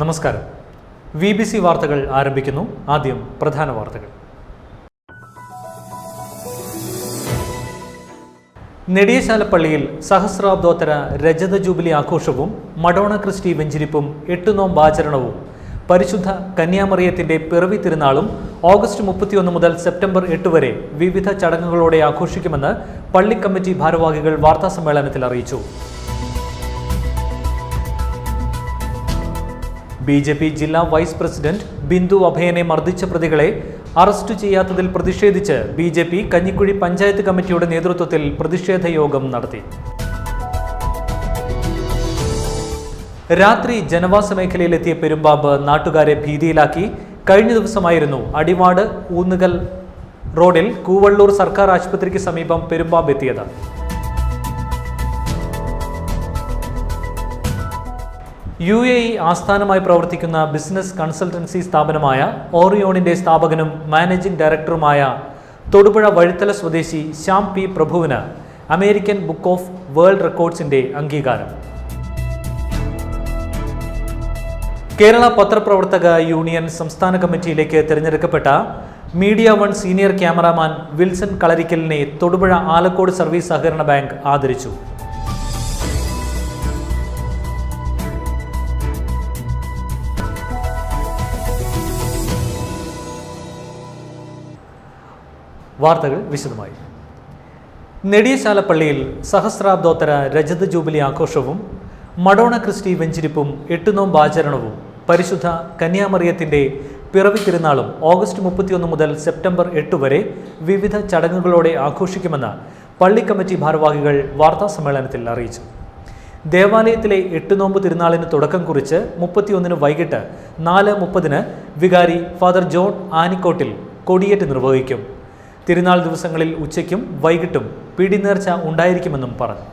നമസ്കാരം. VBC വാർത്തകൾ ആരംഭിക്കുന്നു. ആദ്യം പ്രധാന വാർത്തകൾ. നെടിയശാലപ്പള്ളിയിൽ സഹസ്രാബ്ദോത്തര രജത ജൂബിലി ആഘോഷവും മഡോണ ക്രിസ്റ്റി വെഞ്ചിരിപ്പും 8 നോമ്പാചരണവും പരിശുദ്ധ കന്യാമറിയത്തിന്റെ പിറവി തിരുനാളും ഓഗസ്റ്റ് 31 മുതൽ സെപ്റ്റംബർ 8 വരെ വിവിധ ചടങ്ങുകളോടെ ആഘോഷിക്കുമെന്ന് പള്ളി കമ്മിറ്റി ഭാരവാഹികൾ വാർത്താസമ്മേളനത്തിൽ അറിയിച്ചു. BJP ജില്ലാ വൈസ് പ്രസിഡന്റ് ബിന്ദു അഭയനെ മർദ്ദിച്ച പ്രതികളെ അറസ്റ്റ് ചെയ്യാത്തതിൽ പ്രതിഷേധിച്ച് BJP കഞ്ഞിക്കുഴി പഞ്ചായത്ത് കമ്മിറ്റിയുടെ നേതൃത്വത്തിൽ പ്രതിഷേധ യോഗം നടത്തി. രാത്രി ജനവാസ മേഖലയിലെത്തിയ പെരുമ്പാമ്പ് നാട്ടുകാരെ ഭീതിയിലാക്കി. കഴിഞ്ഞ ദിവസമായിരുന്നു അടിവാട് ഊന്നുകൽ റോഡിൽ കൂവള്ളൂർ സർക്കാർ ആശുപത്രിക്ക് സമീപം പെരുമ്പാമ്പ് എത്തിയത്. UAE ആസ്ഥാനമായി പ്രവർത്തിക്കുന്ന ബിസിനസ് കൺസൾട്ടൻസി സ്ഥാപനമായ ഓറിയോണിന്റെ സ്ഥാപകനും മാനേജിംഗ് ഡയറക്ടറുമായ തൊടുപുഴ വഴുത്തല സ്വദേശി ശ്യാം P. പ്രഭുവിന് അമേരിക്കൻ ബുക്ക് ഓഫ് വേൾഡ് റെക്കോർഡ്സിന്റെ അംഗീകാരം. കേരള പത്രപ്രവർത്തക യൂണിയൻ സംസ്ഥാന കമ്മിറ്റിയിലേക്ക് തിരഞ്ഞെടുക്കപ്പെട്ട media one senior cameraman Wilson കളരിക്കലിനെ തൊടുപുഴ ആലക്കോട് സർവീസ് സഹകരണ ബാങ്ക് ആദരിച്ചു. വാർത്തകൾ വിശദമായി. നെടിയശാലപ്പള്ളിയിൽ സഹസ്രാബ്ദോത്തര രജത ജൂബിലി ആഘോഷവും മഡോണ ക്രിസ്റ്റി വെഞ്ചിരിപ്പും 8 നോമ്പാചരണവും പരിശുദ്ധ കന്യാമറിയത്തിന്റെ പിറവി തിരുനാളും ഓഗസ്റ്റ് 31 മുതൽ സെപ്റ്റംബർ 8 വരെ വിവിധ ചടങ്ങുകളോടെ ആഘോഷിക്കുമെന്ന് പള്ളി കമ്മിറ്റി ഭാരവാഹികൾ വാർത്താസമ്മേളനത്തിൽ അറിയിച്ചു. ദേവാലയത്തിലെ 8 നോമ്പ് തിരുനാളിന് തുടക്കം കുറിച്ച് 31 വൈകിട്ട് 4:30 വികാരി ഫാദർ ജോൺ ആനിക്കോട്ടിൽ കൊടിയേറ്റ് നിർവഹിക്കും. തിരുനാൾ ദിവസങ്ങളിൽ ഉച്ചയ്ക്കും വൈകിട്ടും പിടിനേർച്ച ഉണ്ടായിരിക്കുമെന്നും പറഞ്ഞു.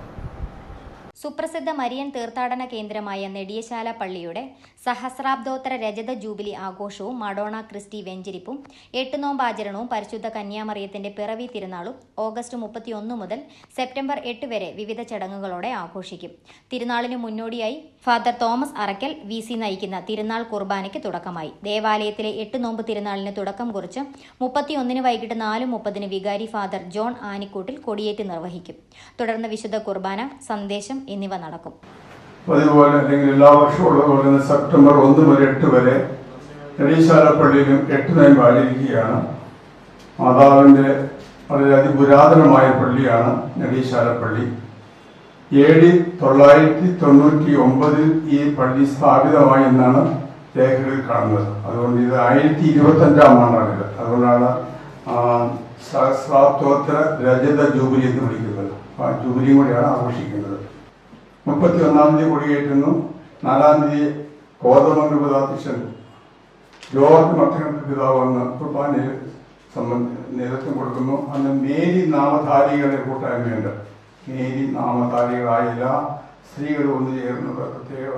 സുപ്രസിദ്ധ മരിയൻ തീർത്ഥാടന കേന്ദ്രമായ നെടിയശാല പള്ളിയുടെ സഹസ്രാബ്ദോത്തര രജത ജൂബിലി ആഘോഷവും മഡോണ ക്രിസ്റ്റി വെഞ്ചിരിപ്പും 8 നോമ്പാചരണവും പരിശുദ്ധ കന്യാമറിയത്തിന്റെ പിറവി തിരുനാളും ഓഗസ്റ്റ് 31 മുതൽ സെപ്റ്റംബർ 8 വരെ വിവിധ ചടങ്ങുകളോടെ ആഘോഷിക്കും. തിരുനാളിന് മുന്നോടിയായി ഫാദർ തോമസ് അറക്കൽ VC നയിക്കുന്ന തിരുനാൾ കുർബാനയ്ക്ക് തുടക്കമായി. ദേവാലയത്തിലെ 8 നോമ്പ് തിരുനാളിന് തുടക്കം കുറിച്ച് 31 വൈകിട്ട് 4:30 വികാരി ഫാദർ ജോൺ ആനിക്കൂട്ടിൽ കൊടിയേറ്റ് നിർവഹിക്കും. തുടർന്ന് വിശുദ്ധ കുർബാന, സന്ദേശം എന്നിവ നടക്കും. അതുപോലെ അല്ലെങ്കിൽ എല്ലാ വർഷവും ഉള്ളതുപോലെ സെപ്റ്റംബർ 1 മുതൽ 8 വരെ നെടിയശാലപ്പള്ളിയിലും 8 നോയമ്പ് ആചരിക്കുകയാണ്. മാതാവിൻ്റെ വളരെ അതിപുരാതനമായ പള്ളിയാണ് നെടിയശാലപ്പള്ളി. AD 999 ഈ പള്ളി സ്ഥാപിതമായി എന്നാണ് രേഖകളിൽ കാണുന്നത്. അതുകൊണ്ട് ഇത് 1025 ആണ്ടാണിത്. അതുകൊണ്ടാണ് സഹസ്രാബ്ദോത്തര രജത ജൂബിലി എന്ന് വിളിക്കുന്നത്. ആ ജൂബിലിയും കൂടിയാണ് ആഘോഷിക്കുന്നത്. 31-ാം തീയതി കൊടിയേറ്റുന്നു. 4-ാം തീയതി കോതമംഗൽ പിതാധ്യക്ഷൻ ജോർജ് മത്തങ്ങൽ പിതാവ് വന്ന് കുർബാനയിൽ നേതൃത്വം കൊടുക്കുന്നു. അന്ന് മേരി നാമധാരികളുടെ കൂട്ടായ്മയുണ്ട്. മേരി നാമധാരികളായ എല്ലാ സ്ത്രീകളും ഒന്ന് ചേർന്നുള്ള പ്രത്യേക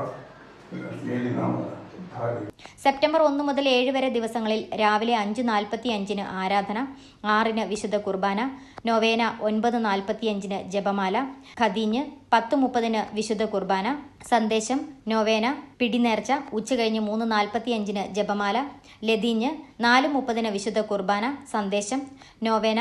മേരി നാമധാരി. സെപ്റ്റംബർ 1 മുതൽ 7 വരെ ദിവസങ്ങളിൽ രാവിലെ 5:45 ആരാധന, 6 വിശുദ്ധ കുർബാന, നൊവേന 9:45 ജപമാല, ഖദീഞ്ഞ് 10:30 വിശുദ്ധ കുർബാന, സന്ദേശം, നൊവേന, പിടിനേർച്ച, ഉച്ചകഴിഞ്ഞ് 3:45 ജപമാല, ലതീഞ്ഞ് 4:30 വിശുദ്ധ കുർബാന, സന്ദേശം, നൊവേന,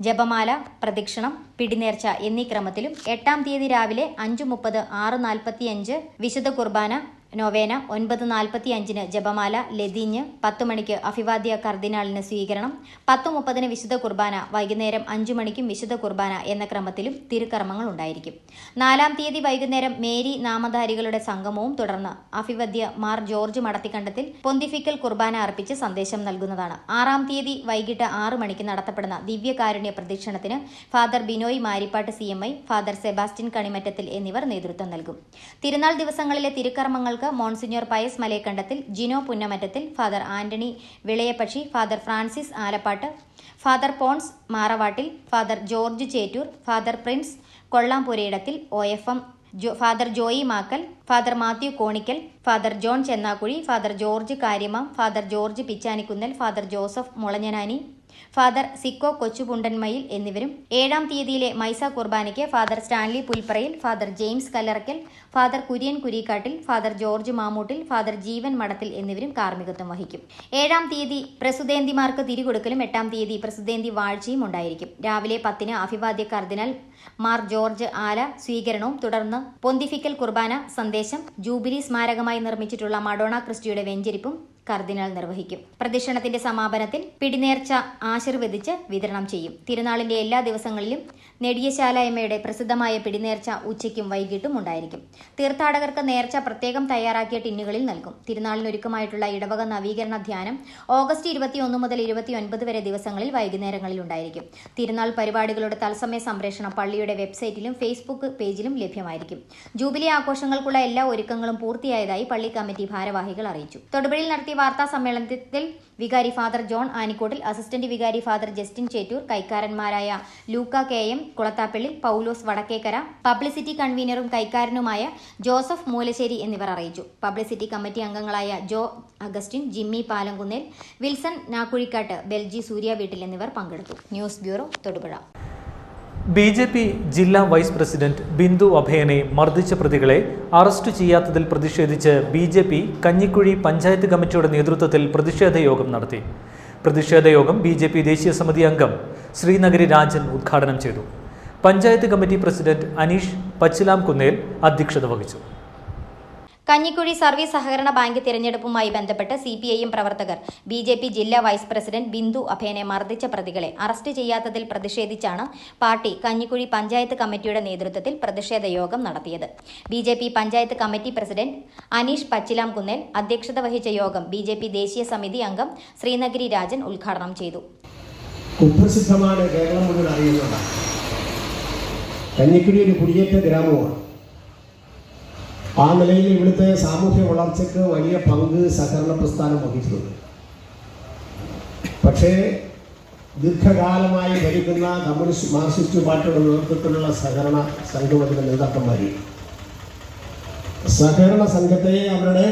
ജപമാല, പ്രദക്ഷിണം, പിടിനേർച്ച എന്നീ ക്രമത്തിലും 8-ാം തീയതി രാവിലെ 5:30, 6:45 വിശുദ്ധ കുർബാന, നൊവേന, 9:45 ജപമാല, ലതീഞ്ഞ്, 10 മണിക്ക് അഭിവാദ്യ കർദിനാളിന് സ്വീകരണം, 10:30 വിശുദ്ധ കുർബാന, വൈകുന്നേരം 5 മണിക്കും വിശുദ്ധ കുർബാന എന്ന ക്രമത്തിലും തിരുക്കർമ്മങ്ങൾ ഉണ്ടായിരിക്കും. 4-ാം തീയതി വൈകുന്നേരം മേരി നാമധാരികളുടെ സംഗമവും തുടർന്ന് അഭിവദ്യ മാർ ജോർജ് മടത്തിക്കണ്ടത്തിൽ പൊന്തിഫിക്കൽ കുർബാന അർപ്പിച്ച് സന്ദേശം നൽകുന്നതാണ്. 6-ാം തീയതി വൈകിട്ട് 6 മണിക്ക് നടത്തപ്പെടുന്ന ദിവ്യകാരുണ്യ പ്രദക്ഷിണത്തിന് father Binoy Marippattu CMI, father Sebastian Kanimattathil എന്നിവർ നേതൃത്വം നൽകും. തിരുനാൾ ദിവസങ്ങളിലെ തിരുക്കർമ്മങ്ങൾ monsignor Pius Malayakandathil, Gino Punnamattathil, father Antony Vilayappakshi, father Francis Alappatt, father Pons Maravattil, father George Chettoor, father Prince Kollampurayidathil, OFM father Joy Makkal, father Mathew Konickal, father John Chennakuzhi, father George Karyamam, father George Pichanikunnel, father Joseph Mulanjanani, father Zico Kochupundanmayil എന്നിവരും 7-ാം തീയതിയിലെ മൈസ കുർബാനയ്ക്ക് father Stanley Pulpparayil, father James Kallarakkal, father Kurian കുരിക്കാട്ടിൽ, father George മാമൂട്ടിൽ, father ജീവൻ മഠത്തിൽ എന്നിവരും കാർമ്മികത്വം വഹിക്കും. 7-ാം തീയതി പ്രസുതേന്തിമാർക്ക് തിരികൊടുക്കലും 8-ാം തീയതി പ്രസുതേന്തി വാഴ്ചയും ഉണ്ടായിരിക്കും. രാവിലെ 10-ന് അഭിവാദ്യ കർദിനാൾ മാർ ജോർജ് ആല സ്വീകരണവും തുടർന്ന് പൊന്തിഫിക്കൽ കുർബാന സന്ദേശം, ജൂബിലി സ്മാരകമായി നിർമ്മിച്ചിട്ടുള്ള മഡോണ ക്രിസ്റ്റിയുടെ വെഞ്ചരിപ്പും കർദിനാൾ നിർവഹിക്കും. പ്രദക്ഷിണത്തിന്റെ സമാപനത്തിൽ പിടിനേർച്ച ആശീർവദിച്ച് വിതരണം ചെയ്യും. തിരുനാളിന്റെ എല്ലാ ദിവസങ്ങളിലും നെടിയശാലായമ്മയുടെ പ്രസിദ്ധമായ പിടിനേർച്ച ഉച്ചയ്ക്കും വൈകിട്ടും ഉണ്ടായിരിക്കും. തീർത്ഥാടകർക്ക് നേർച്ച പ്രത്യേകം തയ്യാറാക്കിയ ടിന്നുകളിൽ നൽകും. തിരുനാളിനൊരുക്കമായിട്ടുള്ള ഇടവക നവീകരണ ധ്യാനം ഓഗസ്റ്റ് 21 മുതൽ 29 വരെ ദിവസങ്ങളിൽ വൈകുന്നേരങ്ങളിൽ ഉണ്ടായിരിക്കും. തിരുനാൾ പരിപാടികളുടെ തത്സമയ സംപ്രേഷണം പള്ളിയുടെ വെബ്സൈറ്റിലും ഫേസ്ബുക്ക് പേജിലും ലഭ്യമായിരിക്കും. ജൂബിലി ആഘോഷങ്ങൾക്കുള്ള എല്ലാ ഒരുക്കങ്ങളും പൂർത്തിയായതായി പള്ളി കമ്മിറ്റി ഭാരവാഹികൾ അറിയിച്ചു. തൊടുപുഴയിൽ നടത്തിയ വാർത്താ സമ്മേളനത്തിൽ വികാരി ഫാദർ ജോൺ ആനിക്കോട്ടിൽ, അസിസ്റ്റന്റ് വികാരി ഫാദർ ജസ്റ്റിൻ ചേറ്റൂർ, കൈക്കാരന്മാരായ ലൂക്ക KM കുളത്താപ്പള്ളി, പൗലോസ് വടക്കേക്കര, പബ്ലിസിറ്റി കൺവീനറും കൈക്കാരനുമായ ജോസഫ് മൂലശ്ശേരി എന്നിവർ അറിയിച്ചു. പബ്ലിസിറ്റി കമ്മിറ്റി അംഗങ്ങളായ Joe Augustine, Jimmy Palamkunnel, Wilson Nakkuzhikkattu, Belji Surya വീട്ടിൽ എന്നിവർ പങ്കെടുത്തു. News bureau, Thodupuzha. BJP ജില്ലാ വൈസ് പ്രസിഡന്റ് ബിന്ദു അഭയനെ മർദ്ദിച്ച പ്രതികളെ അറസ്റ്റ് ചെയ്യാത്തതിൽ പ്രതിഷേധിച്ച് BJP കഞ്ഞിക്കുഴി പഞ്ചായത്ത് കമ്മിറ്റിയുടെ നേതൃത്വത്തിൽ പ്രതിഷേധ യോഗം നടത്തി. പ്രതിഷേധ യോഗം BJP ദേശീയ സമിതി അംഗം ശ്രീനഗരി രാജൻ ഉദ്ഘാടനം ചെയ്തു. പഞ്ചായത്ത് കമ്മിറ്റി പ്രസിഡന്റ് അനീഷ് പച്ചിലാം കുന്നേൽ അധ്യക്ഷത വഹിച്ചു. കഞ്ഞിക്കുഴി സർവീസ് സഹകരണ ബാങ്ക് തിരഞ്ഞെടുപ്പുമായി ബന്ധപ്പെട്ട് CPIM പ്രവർത്തകർ BJP ജില്ലാ വൈസ് പ്രസിഡന്റ് ബിന്ദു അഭയനെ മർദ്ദിച്ച പ്രതികളെ അറസ്റ്റ് ചെയ്യാത്തതിൽ പ്രതിഷേധിച്ചാണ് പാർട്ടി കഞ്ഞിക്കുഴി പഞ്ചായത്ത് കമ്മിറ്റിയുടെ നേതൃത്വത്തിൽ പ്രതിഷേധ യോഗം നടത്തിയത്. BJP panchayat committee president Aneesh Pachilam Kunnel അധ്യക്ഷത വഹിച്ച യോഗം BJP ദേശീയ സമിതി അംഗം ശ്രീനഗരി രാജൻ ഉദ്ഘാടനം ചെയ്തു. കുപ്രസിദ്ധമാണ്, കേരളം മുഴുവൻ അറിയുന്നതാണ്. കഞ്ഞിക്കുഴി ഒരു കുടിയേറ്റ ഗ്രാമമാണ്. ആ നിലയിൽ ഇവിടുത്തെ സാമൂഹ്യ വളർച്ചയ്ക്ക് വലിയ പങ്ക് സഹകരണ പ്രസ്ഥാനം വഹിച്ചിട്ടുണ്ട്. പക്ഷേ ദീർഘകാലമായി ഭരിക്കുന്ന കമ്മ്യൂണിസ്റ്റ് മാർക്സിസ്റ്റ് പാർട്ടിയുടെ നേതൃത്വത്തിലുള്ള സഹകരണ സംഘത്തിന്റെ നേതാക്കന്മാർ സഹകരണ സംഘത്തെ അവരുടെ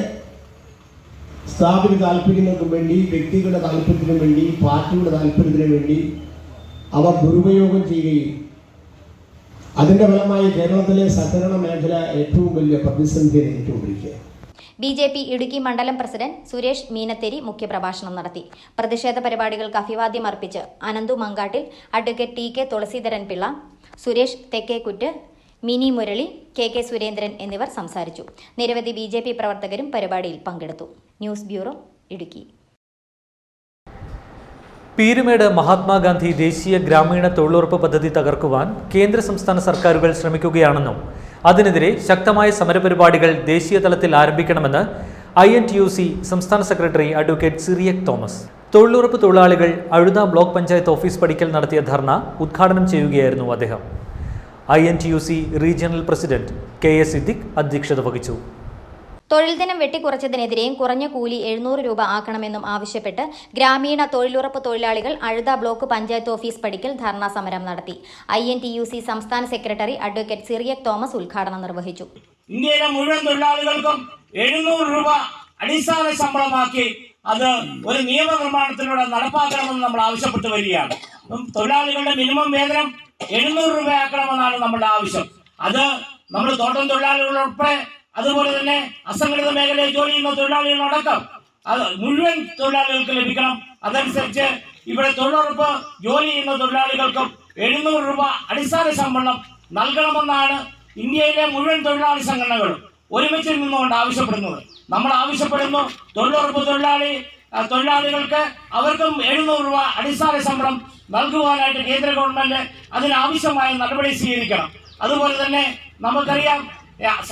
സ്ഥാപിത താല്പര്യങ്ങൾക്ക് വേണ്ടി, വ്യക്തികളുടെ താല്പര്യത്തിനു വേണ്ടി, പാർട്ടിയുടെ താല്പര്യത്തിനു വേണ്ടി അവർ ദുരുപയോഗം ചെയ്യുകയും അതിന്റെ ഫലമായി കേരളത്തിലെ സഹകരണ മേഖല ഏറ്റവും വലിയ പ്രതിസന്ധി നേരിട്ടുകൊണ്ടിരിക്കുക. BJP ഇടുക്കി മണ്ഡലം പ്രസിഡന്റ് സുരേഷ് മീനത്തേരി മുഖ്യപ്രഭാഷണം നടത്തി. പ്രതിഷേധ പരിപാടികൾക്ക് അഭിവാദ്യം അർപ്പിച്ച് Ananthu Mankattil, advocate TK Thulaseedharan Pillai, Suresh Thekkekuttu, Mini Murali, KK Surendran എന്നിവർ സംസാരിച്ചു. നിരവധി BJP പ്രവർത്തകരും പരിപാടിയിൽ പങ്കെടുത്തു. News bureau, Idukki. പീരുമേട് മഹാത്മാഗാന്ധി ദേശീയ ഗ്രാമീണ തൊഴിലുറപ്പ് പദ്ധതി തകർക്കുവാൻ കേന്ദ്ര സംസ്ഥാന സർക്കാരുകൾ ശ്രമിക്കുകയാണെന്നും അതിനെതിരെ ശക്തമായ സമരപരിപാടികൾ ദേശീയ തലത്തിൽ ആരംഭിക്കണമെന്ന് INTUC സംസ്ഥാന സെക്രട്ടറി അഡ്വക്കേറ്റ് സിറിയക് തോമസ്. തൊഴിലുറപ്പ് തൊഴിലാളികൾ അഴുത ബ്ലോക്ക് പഞ്ചായത്ത് ഓഫീസ് പടിക്കൽ നടത്തിയ ധർണ ഉദ്ഘാടനം ചെയ്യുകയായിരുന്നു അദ്ദേഹം. INTUC regional president KS Siddique അധ്യക്ഷത വഹിച്ചു. തൊഴിൽ ദിനം വെട്ടിക്കുറച്ചതിനെതിരെയും കുറഞ്ഞ കൂലി 700 രൂപ ആക്കണമെന്നും ആവശ്യപ്പെട്ട് ഗ്രാമീണ തൊഴിലുറപ്പ് തൊഴിലാളികൾ അഴുത ബ്ലോക്ക് പഞ്ചായത്ത് ഓഫീസ് പടിക്കൽ ധർണാ സമരം നടത്തി. INTUC സംസ്ഥാന സെക്രട്ടറി അഡ്വക്കേറ്റ് സിറിയക് തോമസ് ഉദ്ഘാടനം നിർവഹിച്ചു. ഇന്ത്യയിലെ മുഴുവൻ തൊഴിലാളികൾക്കും 700 രൂപ അടിസ്ഥാന ശമ്പളമാക്കി അത് ഒരു നിയമനിർമ്മാണത്തിലൂടെ നടപ്പാക്കണമെന്ന് നമ്മൾ ആവശ്യപ്പെട്ടു വരികയാണ്. തൊഴിലാളികളുടെ മിനിമം വേതനം 700 രൂപയാക്കണമെന്നാണ് നമ്മുടെ ആവശ്യം. അത് നമ്മൾ തോട്ടം തൊഴിലാളികളുൾപ്പെടെ, അതുപോലെ തന്നെ അസംഘടിത മേഖലയിൽ ജോലി ചെയ്യുന്ന തൊഴിലാളികളടക്കം അത് മുഴുവൻ തൊഴിലാളികൾക്ക് ലഭിക്കണം. അതനുസരിച്ച് ഇവിടെ തൊഴിലുറപ്പ് ജോലി ചെയ്യുന്ന തൊഴിലാളികൾക്കും 700 രൂപ അടിസ്ഥാന ശമ്പളം നൽകണമെന്നാണ് ഇന്ത്യയിലെ മുഴുവൻ തൊഴിലാളി സംഘടനകളും ഒരുമിച്ച് നിന്നുകൊണ്ട് ആവശ്യപ്പെടുന്നത്. നമ്മൾ ആവശ്യപ്പെടുന്നു തൊഴിലുറപ്പ് തൊഴിലാളികൾക്ക് അവർക്കും 700 രൂപ അടിസ്ഥാന ശമ്പളം നൽകുവാനായിട്ട് കേന്ദ്ര ഗവൺമെന്റ് അതിനാവശ്യമായ നടപടി സ്വീകരിക്കണം. അതുപോലെ തന്നെ നമുക്കറിയാം,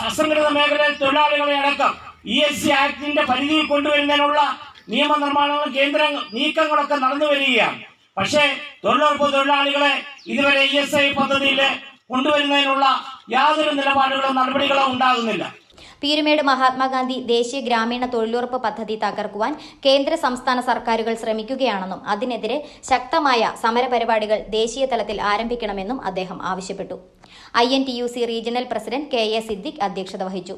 അസംഘടിത മേഖലയിൽ തൊഴിലാളികളെ അടക്കം ESC ആക്ടിന്റെ പരിധിയിൽ കൊണ്ടുവരുന്നതിനുള്ള നിയമനിർമ്മാണങ്ങളും കേന്ദ്ര നീക്കങ്ങളൊക്കെ നടന്നു വരികയാണ്. പക്ഷേ തൊഴിലുറപ്പ് തൊഴിലാളികളെ ഇതുവരെ ESI പദ്ധതിയിൽ കൊണ്ടുവരുന്നതിനുള്ള യാതൊരു നിലപാടുകളോ നടപടികളോ ഉണ്ടാകുന്നില്ല. പീരുമേട് മഹാത്മാഗാന്ധി ദേശീയ ഗ്രാമീണ തൊഴിലുറപ്പ് പദ്ധതി തകർക്കുവാൻ കേന്ദ്ര സംസ്ഥാന സർക്കാരുകൾ ശ്രമിക്കുകയാണെന്നും അതിനെതിരെ ശക്തമായ സമരപരിപാടികൾ ദേശീയ തലത്തിൽ ആരംഭിക്കണമെന്നും അദ്ദേഹം ആവശ്യപ്പെട്ടു. INTUC regional president KS Siddique അധ്യക്ഷത വഹിച്ചു.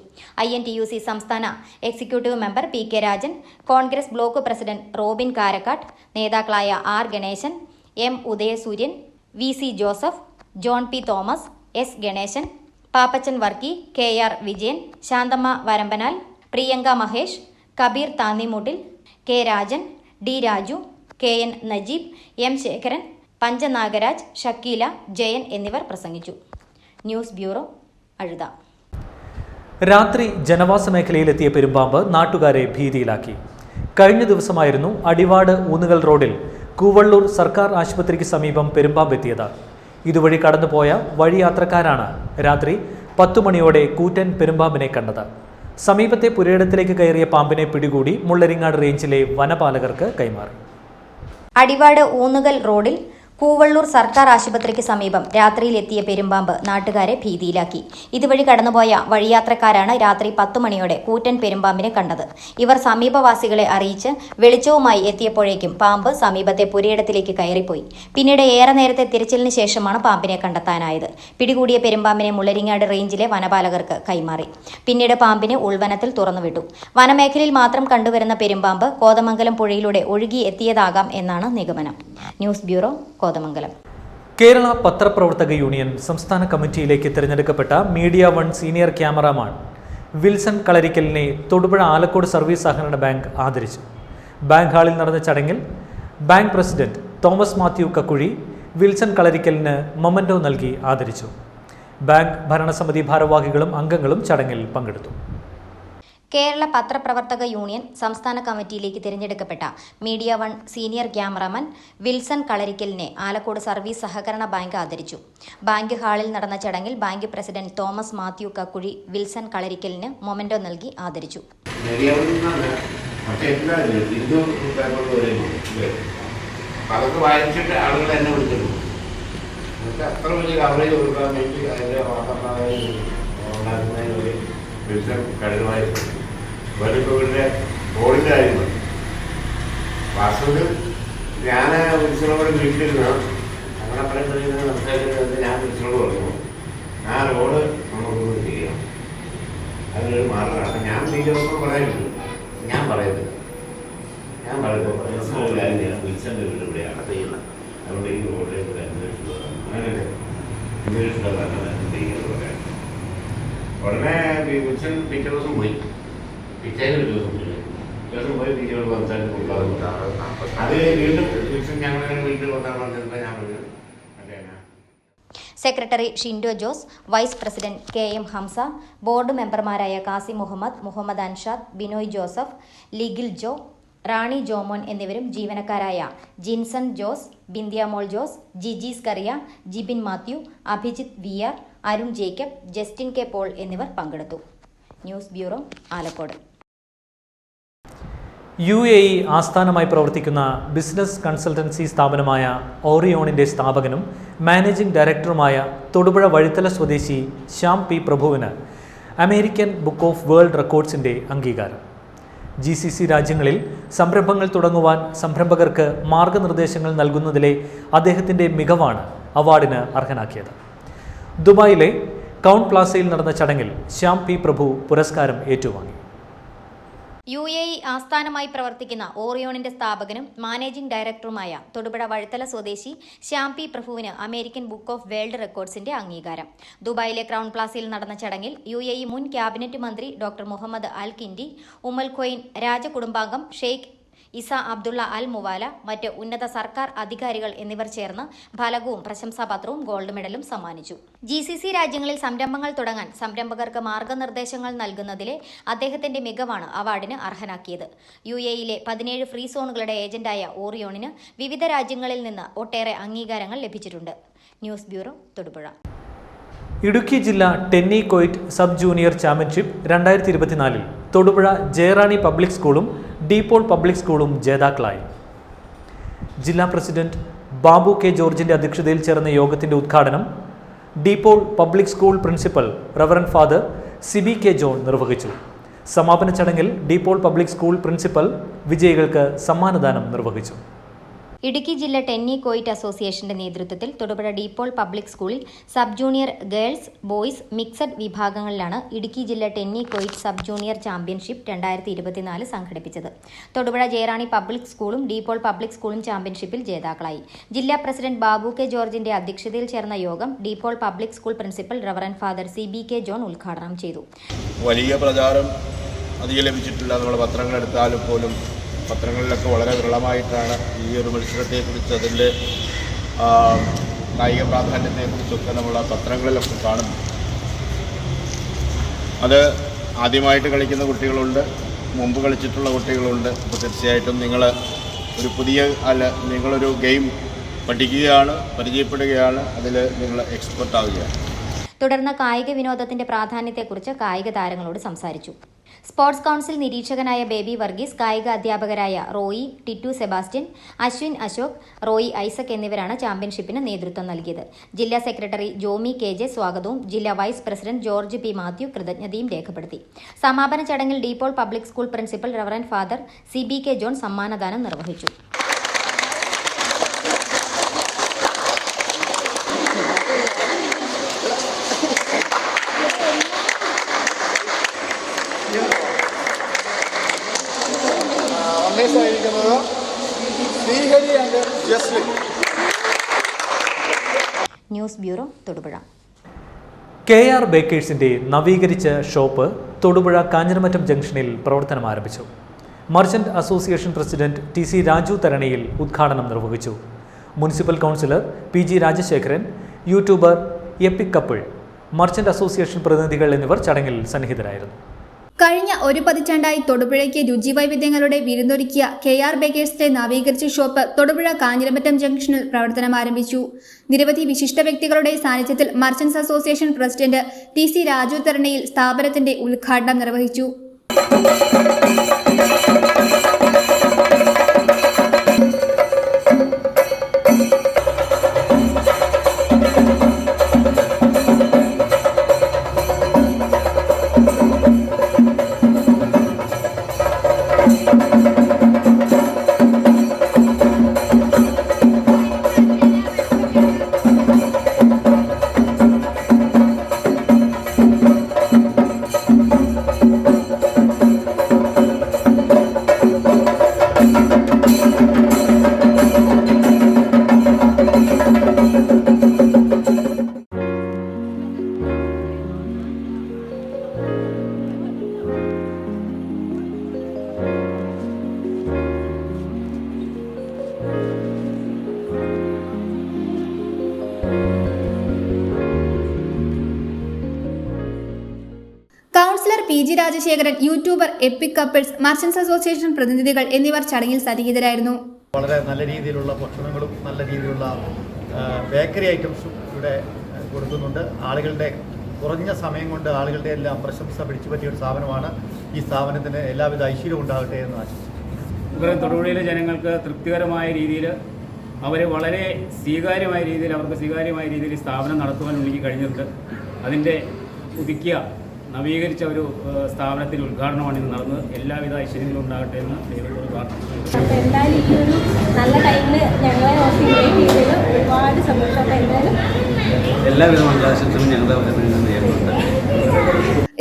INTUC സംസ്ഥാന executive member PK Rajan, Congress block president Robin Karakkattu, നേതാക്കളായ R Ganeshan, M Udayasooryan, V C Joseph, John P Thomas, S Ganeshan, Pappachan Varkey, K R Vijayan, Santhamma Varambanal, Priyanka Mahesh, Kabeer Thannimoottil, K Rajan, D Raju, K N Najeeb, M Sekharan, Panchanagaraj, Shakeela, Jayan എന്നിവർ പ്രസംഗിച്ചു. News bureau, Azhutha. രാത്രി ജനവാസ മേഖലയിലെത്തിയ പെരുമ്പാമ്പ് നാട്ടുകാരെ ഭീതിയിലാക്കി. കഴിഞ്ഞ ദിവസമായിരുന്നു അടിവാട് ഊന്നുകൽ റോഡിൽ കൂവള്ളൂർ സർക്കാർ ആശുപത്രിക്ക് സമീപം പെരുമ്പാമ്പെത്തിയത്. ഇതുവഴി കടന്നുപോയ വഴിയാത്രക്കാരാണ് രാത്രി 10 മണിയോടെ കൂറ്റൻ പെരുമ്പാമ്പിനെ കണ്ടത്. സമീപത്തെ പുരയിടത്തിലേക്ക് കയറിയ പാമ്പിനെ പിടികൂടി മുള്ളരിങ്ങാട് റേഞ്ചിലെ വനപാലകർക്ക് കൈമാറി. അടിവാട് ഊന്നുകൽ റോഡിൽ കൂവള്ളൂർ സർക്കാർ ആശുപത്രിക്ക് സമീപം രാത്രിയിലെത്തിയ പെരുമ്പാമ്പ് നാട്ടുകാരെ ഭീതിയിലാക്കി. ഇതുവഴി കടന്നുപോയ വഴിയാത്രക്കാരാണ് രാത്രി 10 മണിയോടെ കൂറ്റൻ പെരുമ്പാമ്പിനെ കണ്ടത്. ഇവർ സമീപവാസികളെ അറിയിച്ച് വെളിച്ചവുമായി എത്തിയപ്പോഴേക്കും പാമ്പ് സമീപത്തെ പുരയിടത്തിലേക്ക് കയറിപ്പോയി. പിന്നീട് ഏറെ നേരത്തെ തിരച്ചിലിന് ശേഷമാണ് പാമ്പിനെ കണ്ടെത്താനായത്. പിടികൂടിയ പെരുമ്പാമ്പിനെ മുള്ളരിങ്ങാട് റേഞ്ചിലെ വനപാലകർക്ക് കൈമാറി. പിന്നീട് പാമ്പിനെ ഉൾവനത്തിൽ തുറന്നുവിട്ടു. വനമേഖലയിൽ മാത്രം കണ്ടുവരുന്ന പെരുമ്പാമ്പ് കോതമംഗലം പുഴയിലൂടെ ഒഴുകി എത്തിയതാകാം എന്നാണ് നിഗമനം. News bureau, Kothamangalam. കേരള പത്രപ്രവർത്തക യൂണിയൻ സംസ്ഥാന കമ്മിറ്റിയിലേക്ക് തിരഞ്ഞെടുക്കപ്പെട്ട media one senior cameraman Wilson കളരിക്കലിനെ തൊടുപുഴ ആലക്കോട് സർവീസ് സഹകരണ ബാങ്ക് ആദരിച്ചു. ബാങ്ക് ഹാളിൽ നടന്ന ചടങ്ങിൽ bank president Thomas Mathew Kakkuzhi Wilson കളരിക്കലിന് മൊമന്റോ നൽകി ആദരിച്ചു. ബാങ്ക് ഭരണസമിതി ഭാരവാഹികളും അംഗങ്ങളും ചടങ്ങിൽ പങ്കെടുത്തു. കേരള പത്രപ്രവർത്തക യൂണിയൻ സംസ്ഥാന കമ്മിറ്റിയിലേക്ക് തിരഞ്ഞെടുക്കപ്പെട്ട media one senior cameraman Wilson കളരിക്കലിനെ ആലക്കോട് സർവീസ് സഹകരണ ബാങ്ക് ആദരിച്ചു. ബാങ്ക് ഹാളിൽ നടന്ന ചടങ്ങിൽ bank president Thomas Mathew Kakkuzhi Wilson കളരിക്കലിന് മൊമന്റോ നൽകി ആദരിച്ചു. അതൊക്കെ വായിച്ചിട്ട് ആളുകൾ എന്നെ വിളിച്ചിട്ടുണ്ട്. അത്ര വലിയ കവറേജ് കൊടുക്കാൻ വേണ്ടി അതിൻ്റെ ഉണ്ടാക്കുന്നതിന് ഒരു വിൽസൺ കഠിനമായിരുന്നു. വേറെ ബോർഡിൻ്റെ കാര്യം വാസ്തവത്തിൽ ഞാൻ വിൽസണോട് വീട്ടിലിരുന്ന അങ്ങനെ പറയുമ്പോഴേക്കും സംസാരിക്കുന്നത് ഞാൻ വിൽസണോട് പറഞ്ഞു, ആ റോഡ് നമുക്കൊന്ന് ചെയ്യണം, അതിനൊരു മാർഗമാണ്. ഞാൻ തീരുമാനം പറയുന്നുണ്ട്, ഞാൻ പറയുന്നത് വിൽസൻ്റെ വീട് ഇവിടെയാണ് ചെയ്യുന്നത്, അതുകൊണ്ട് ഈ റോഡിലേക്ക് ഒരു അന്വേഷിക്കുക അങ്ങനെ ചെയ്യുന്നത് പറയാം. ഉടനെ വിൽസൺ പിറ്റേ ദിവസം പോയി, പിറ്റേന്ന് ഒരു ദിവസം പോയി ടീച്ചറോട് സംസാരിച്ച് കൊടുക്കാതെ അത് വീണ്ടും വിൽസൺ ഞങ്ങളുടെ വീട്ടിൽ കൊണ്ടാൻ പറഞ്ഞിട്ട് ഞാൻ പറഞ്ഞു. Secretary Shindo Jose, vice president K M Hamsa, board മെമ്പർമാരായ കാസി മുഹമ്മദ്, മുഹമ്മദ് അൻഷാദ്, ബിനോയ് ജോസഫ്, ലിഗിൽ ജോ, റാണി ജോമോൻ എന്നിവരും ജീവനക്കാരായ Jinson Jose, Bindiyamol Jose, Jijees Kuriya, Jibin Mathew, Abhijith V R, Arun Jacob, Justin K Paul എന്നിവർ പങ്കെടുത്തു. News bureau, Alakode. UAE ആസ്ഥാനമായി പ്രവർത്തിക്കുന്ന ബിസിനസ് കൺസൾട്ടൻസി സ്ഥാപനമായ ഓറിയോണിൻ്റെ സ്ഥാപകനും മാനേജിംഗ് ഡയറക്ടറുമായ തൊടുപുഴ വഴിത്തല സ്വദേശി ശ്യാം പി പ്രഭുവിന് അമേരിക്കൻ ബുക്ക് ഓഫ് വേൾഡ് റെക്കോർഡ്സിൻ്റെ അംഗീകാരം. GCC രാജ്യങ്ങളിൽ സംരംഭങ്ങൾ തുടങ്ങുവാൻ സംരംഭകർക്ക് മാർഗനിർദ്ദേശങ്ങൾ നൽകുന്നതിലെ അദ്ദേഹത്തിൻ്റെ മികവാണ് അവാർഡിന് അർഹനാക്കിയത്. ദുബായിലെ കൗണ്ട് പ്ലാസയിൽ നടന്ന ചടങ്ങിൽ ശ്യാം പി പ്രഭു പുരസ്കാരം ഏറ്റുവാങ്ങി. UAE ആസ്ഥാനമായി പ്രവർത്തിക്കുന്ന ഓറിയോണിന്റെ സ്ഥാപകനും മാനേജിംഗ് ഡയറക്ടറുമായ തൊടുപുഴ വഴുത്തല സ്വദേശി ശ്യാം പി പ്രഭുവിന് അമേരിക്കൻ ബുക്ക് ഓഫ് വേൾഡ് റെക്കോർഡ്സിന്റെ അംഗീകാരം. ദുബായിലെ ക്രൗൺ പ്ലാസയിൽ നടന്ന ചടങ്ങിൽ UAE മുൻ ക്യാബിനറ്റ് മന്ത്രി ഡോക്ടർ മുഹമ്മദ് അൽ കിൻഡി, ഉമൽ ഖൊയ്ൻ രാജകുടുംബാംഗം ഷെയ്ഖ് ഇസ അബ്ദുള്ള അൽ മുവാല, മറ്റ് ഉന്നത സർക്കാർ അധികാരികൾ എന്നിവർ ചേർന്ന് ഫലകവും പ്രശംസാപത്രവും ഗോൾഡ് മെഡലും സമ്മാനിച്ചു. GCC രാജ്യങ്ങളിൽ സംരംഭങ്ങൾ തുടങ്ങാൻ സംരംഭകർക്ക് മാർഗനിർദ്ദേശങ്ങൾ നൽകുന്നതിലെ അദ്ദേഹത്തിന്റെ മികവാണ് അവാർഡിന് അർഹനാക്കിയത്. UAEയിലെ 17 ഫ്രീ സോണുകളുടെ ഏജന്റായ ഓറിയോണിന് വിവിധ രാജ്യങ്ങളിൽ നിന്ന് ഒട്ടേറെ അംഗീകാരങ്ങൾ ലഭിച്ചിട്ടുണ്ട്. News bureau, Thodupuzha. ഇടുക്കി ജില്ലാ tennikoit sub junior championship 2024 Thodupuzha Jayarani public സ്കൂളും ഡീപോൾ പബ്ലിക് സ്കൂളും ജേതാക്കളായി. ജില്ലാ പ്രസിഡന്റ് ബാബു കെ ജോർജിന്റെ അധ്യക്ഷതയിൽ ചേർന്ന യോഗത്തിന്റെ ഉദ്ഘാടനം DePaul public school principal reverend father Siby K John നിർവഹിച്ചു. സമാപന ചടങ്ങിൽ ഡീപോൾ പബ്ലിക് സ്കൂൾ പ്രിൻസിപ്പൽ വിജയികൾക്ക് സമ്മാനദാനം നിർവഹിച്ചു. ഇടുക്കി ജില്ലാ ടെന്നി കോയിറ്റ് അസോസിയേഷന്റെ നേതൃത്വത്തിൽ തൊടുപുഴ ഡീപോൾ പബ്ലിക് സ്കൂളിൽ sub junior girls, boys, mixed വിഭാഗങ്ങളിലാണ് ഇടുക്കി ജില്ലാ tennikoit sub junior championship 2024 സംഘടിപ്പിച്ചത്. തൊടുപുഴ ജയറാണി പബ്ലിക് സ്കൂളും ഡീപോൾ പബ്ലിക് സ്കൂളും ചാമ്പ്യൻഷിപ്പിൽ ജേതാക്കളായി. ജില്ലാ പ്രസിഡന്റ് ബാബു കെ ജോർജിന്റെ അധ്യക്ഷതയിൽ ചേർന്ന യോഗം DePaul public school principal reverend father CBK John ഉദ്ഘാടനം ചെയ്തു. വലിയ പ്രചാരം അധികം ലഭിച്ചിട്ടില്ല. നമ്മൾ പത്രങ്ങളെടുത്താലും പോലും പത്രങ്ങളിലൊക്കെ വളരെ വിരളമായിട്ടാണ് ഈ ഒരു മത്സരത്തെക്കുറിച്ച് അതിൻ്റെ കായിക പ്രാധാന്യത്തെക്കുറിച്ചൊക്കെ നമ്മൾ ആ പത്രങ്ങളിലൊക്കെ കാണുന്നു. അത് ആദ്യമായിട്ട് കളിക്കുന്ന കുട്ടികളുണ്ട്, മുമ്പ് കളിച്ചിട്ടുള്ള കുട്ടികളുണ്ട്. അപ്പോൾ തീർച്ചയായിട്ടും നിങ്ങളൊരു ഗെയിം പഠിക്കുകയാണ്, പരിചയപ്പെടുകയാണ്, അതിൽ നിങ്ങൾ എക്സ്പെർട്ട് ആവുകയാണ്. തുടർന്ന് കായിക വിനോദത്തിന്റെ പ്രാധാന്യത്തെക്കുറിച്ച് കായിക താരങ്ങളോട് സംസാരിച്ചു. സ്പോർട്സ് കൗൺസിൽ നിരീക്ഷകനായ ബേബി വർഗീസ്, കായിക അധ്യാപകരായ റോയി, ടിറ്റു സെബാസ്റ്റ്യൻ, അശ്വിൻ അശോക്, റോയി ഐസക് എന്നിവരാണ് ചാമ്പ്യൻഷിപ്പിന് നേതൃത്വം നൽകിയത്. ജില്ലാ സെക്രട്ടറി ജോമി KJ സ്വാഗതവും ജില്ലാ vice president George P. Mathew കൃതജ്ഞതയും രേഖപ്പെടുത്തി. സമാപന ചടങ്ങിൽ De Paul public school principal reverend father CBK John സമ്മാനദാനം നിർവഹിച്ചു. News bureau, Thodupuzha. KR ബേക്കേഴ്സിന്റെ നവീകരിച്ച ഷോപ്പ് തൊടുപുഴ കാഞ്ഞിരമറ്റം ജംഗ്ഷനിൽ പ്രവർത്തനം ആരംഭിച്ചു. Merchant association president TC Raju Tharanayil ഉദ്ഘാടനം നിർവഹിച്ചു. Municipal councillor PG Rajasekharan, YouTuber epic couple, merchant association പ്രതിനിധികൾ എന്നിവർ ചടങ്ങിൽ സന്നിഹിതരായിരുന്നു. കഴിഞ്ഞ ഒരു പതിറ്റാണ്ടായി തൊടുപുഴയ്ക്ക് രുചിവൈവിധ്യങ്ങളുടെ വിരുന്നൊരുക്കിയ KR ബേക്കേഴ്സിന്റെ നവീകരിച്ച ഷോപ്പ് തൊടുപുഴ കാഞ്ഞിരമറ്റം ജംഗ്ഷനിൽ പ്രവർത്തനം ആരംഭിച്ചു. നിരവധി വിശിഷ്ട വ്യക്തികളുടെ സാന്നിധ്യത്തിൽ merchants association president TC Raju Tharanayil സ്ഥാപനത്തിന്റെ ഉദ്ഘാടനം നിർവഹിച്ചു. Councillor PG Rajasekharan, YouTuber epic couples, merchants association പ്രതിനിധികൾ എന്നിവർ ചടങ്ങിൽ സന്നിഹിതരായിരുന്നു. വളരെ നല്ല രീതിയിലുള്ള ഭക്ഷണങ്ങളും നല്ല രീതിയിലുള്ള ബേക്കറി ഐറ്റംസും ഇവിടെ കൊടുക്കുന്നുണ്ട്. ആളുകളുടെ കുറഞ്ഞ സമയം കൊണ്ട് ആളുകളുടെ എല്ലാം പ്രശംസ പിടിച്ചു പറ്റിയ ഒരു സ്ഥാപനമാണ്. ഈ സ്ഥാപനത്തിന് എല്ലാവിധ ഐശ്വര്യവും ഉണ്ടാകട്ടെ എന്ന് ആശംസിക്കുന്നു. തൊടുപുഴയിലെ ജനങ്ങൾക്ക് തൃപ്തികരമായ രീതിയിൽ വളരെ സ്വീകാര്യമായ രീതിയിൽ സ്ഥാപനം നടത്തുവാൻ എനിക്ക് കഴിഞ്ഞിട്ടുണ്ട്. അതിൻ്റെ പുതുക്കിയ നവീകരിച്ച ഒരു സ്ഥാപനത്തിൻ്റെ ഉദ്ഘാടനമാണ് ഇന്ന് നടന്നത്. എല്ലാവിധ ഐശ്വര്യങ്ങളും ഉണ്ടാകട്ടെ എന്ന് ദൈവത്തോട് പ്രാർത്ഥിക്കുന്നു. എന്തായാലും ഈ ഒരു നല്ല ടൈമിൽ ഞങ്ങളെ ഇൻവൈറ്റ് ചെയ്തത് ഒരുപാട് സന്തോഷം. എന്തായാലും എല്ലാവിധ മംഗളാശംസകളും ഞങ്ങളുടെ നേരിടുന്നുണ്ട്.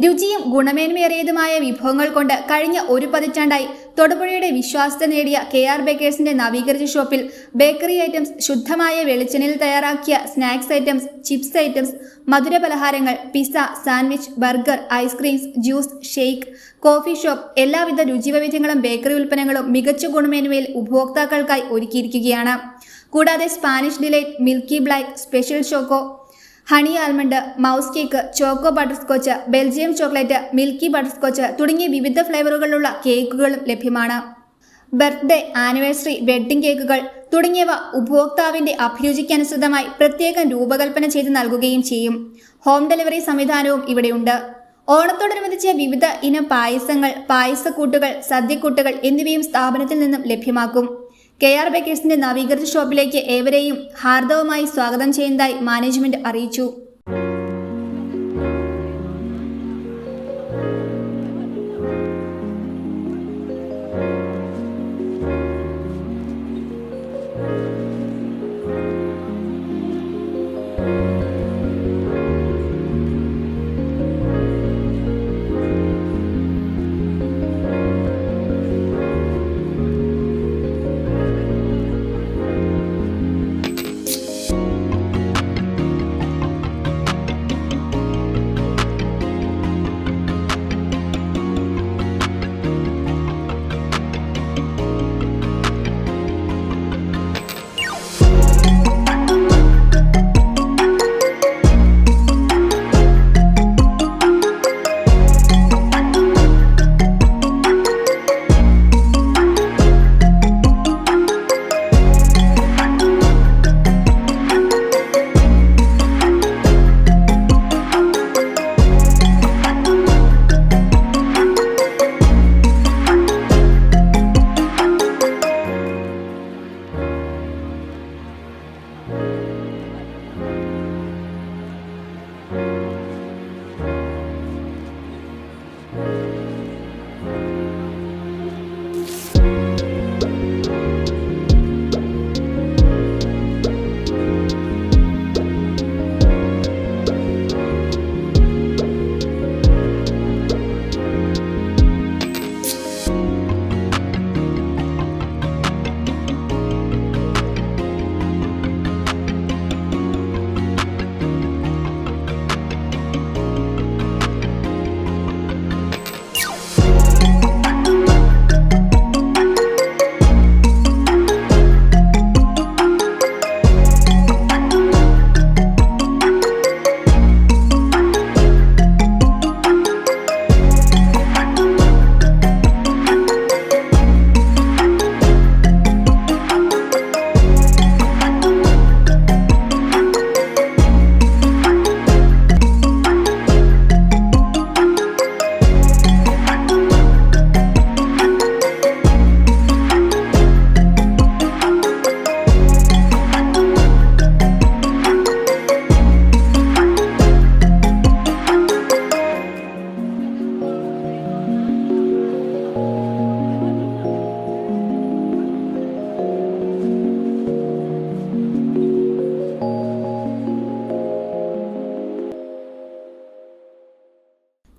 രുചിയും ഗുണമേന്മയേറിയതുമായ വിഭവങ്ങൾ കൊണ്ട് കഴിഞ്ഞ ഒരു പതിറ്റാണ്ടായി തൊടുപുഴയുടെ വിശ്വാസ്യത നേടിയ KR ബേക്കേഴ്സിന്റെ നവീകരിച്ച ഷോപ്പിൽ ബേക്കറി ഐറ്റംസ്, ശുദ്ധമായ വെളിച്ചെണ്ണയിൽ തയ്യാറാക്കിയ സ്നാക്സ് ഐറ്റംസ്, ചിപ്സ് ഐറ്റംസ്, മധുരപലഹാരങ്ങൾ, pizza, sandwich, burger, ice creams, juice, shake, coffee shop, എല്ലാവിധ രുചിവൈവിധ്യങ്ങളും ബേക്കറി ഉൽപ്പന്നങ്ങളും മികച്ച ഗുണമേന്മയിൽ ഉപഭോക്താക്കൾക്കായി ഒരുക്കിയിരിക്കുകയാണ്. കൂടാതെ Spanish delight, milky black, special choco, honey almond, mouse cake, choco butterscotch, Belgium chocolate, milky butterscotch തുടങ്ങിയ വിവിധ ഫ്ലേവറുകളിലുള്ള കേക്കുകളും ലഭ്യമാണ്. ബർത്ത്ഡേ, ആനിവേഴ്സറി, വെഡ്ഡിംഗ് കേക്കുകൾ തുടങ്ങിയവ ഉപഭോക്താവിന്റെ അഭിരുചിക്കനുസൃതമായി പ്രത്യേകം രൂപകൽപ്പന ചെയ്ത് നൽകുകയും ചെയ്യും. ഹോം ഡെലിവറി സംവിധാനവും ഇവിടെയുണ്ട്. ഓണത്തോടനുബന്ധിച്ച് വിവിധ ഇനം പായസങ്ങൾ, പായസക്കൂട്ടുകൾ, സദ്യക്കൂട്ടുകൾ എന്നിവയും സ്ഥാപനത്തിൽ നിന്നും ലഭ്യമാക്കും. KR ബേക്കേഴ്സിന്റെ നവീകരിച്ച ഷോപ്പിലേക്ക് ഏവരെയും ഹാർദവമായി സ്വാഗതം ചെയ്യുന്നതായി മാനേജ്മെന്റ് അറിയിച്ചു.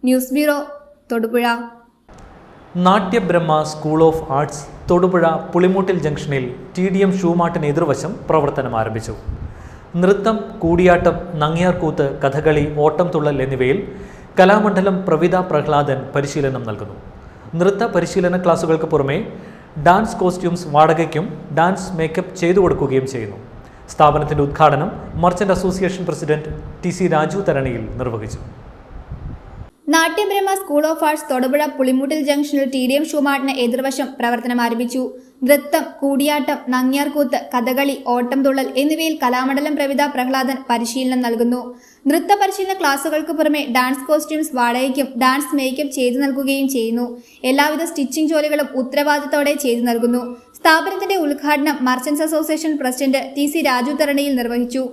News bureau, Thodupuzha. Natyabrahma school of arts Thodupuzha Pulimoottil ജംഗ്ഷനിൽ TDM ഷൂമാർട്ടിന് എതിർവശം പ്രവർത്തനം ആരംഭിച്ചു. നൃത്തം, കൂടിയാട്ടം, നങ്ങ്യാർകൂത്ത്, കഥകളി, ഓട്ടംതുള്ളൽ എന്നിവയിൽ കലാമണ്ഡലം പ്രവിത പ്രഹ്ലാദൻ പരിശീലനം നൽകുന്നു. നൃത്ത പരിശീലന ക്ലാസുകൾക്ക് പുറമെ ഡാൻസ് കോസ്റ്റ്യൂംസ് വാടകയ്ക്കും ഡാൻസ് മേക്കപ്പ് ചെയ്തു കൊടുക്കുകയും ചെയ്യുന്നു. സ്ഥാപനത്തിൻ്റെ ഉദ്ഘാടനം merchant association president TC Raju Tharaniyil നിർവഹിച്ചു. Natyabrahma school of arts Thodupuzha Pulimoottil ജംഗ്ഷനിൽ TDM ഷൂമാർട്ടിന് എതിർവശം പ്രവർത്തനം ആരംഭിച്ചു. നൃത്തം, കൂടിയാട്ടം, നങ്ങ്യാർകൂത്ത്, കഥകളി, ഓട്ടംതുള്ളൽ എന്നിവയിൽ കലാമണ്ഡലം പ്രവിത പ്രഹ്ലാദൻ പരിശീലനം നൽകുന്നു. നൃത്ത പരിശീലന ക്ലാസുകൾക്ക് പുറമെ ഡാൻസ് കോസ്റ്റ്യൂംസ് വാടകയ്ക്കും ഡാൻസ് മേക്കപ്പ് ചെയ്തു നൽകുകയും ചെയ്യുന്നു. എല്ലാവിധ സ്റ്റിച്ചിംഗ് ജോലികളും ഉത്തരവാദിത്തത്തോടെ ചെയ്തു നൽകുന്നു. സ്ഥാപനത്തിന്റെ ഉദ്ഘാടനം merchants association president TC Raju Tharaniyil നിർവഹിച്ചു.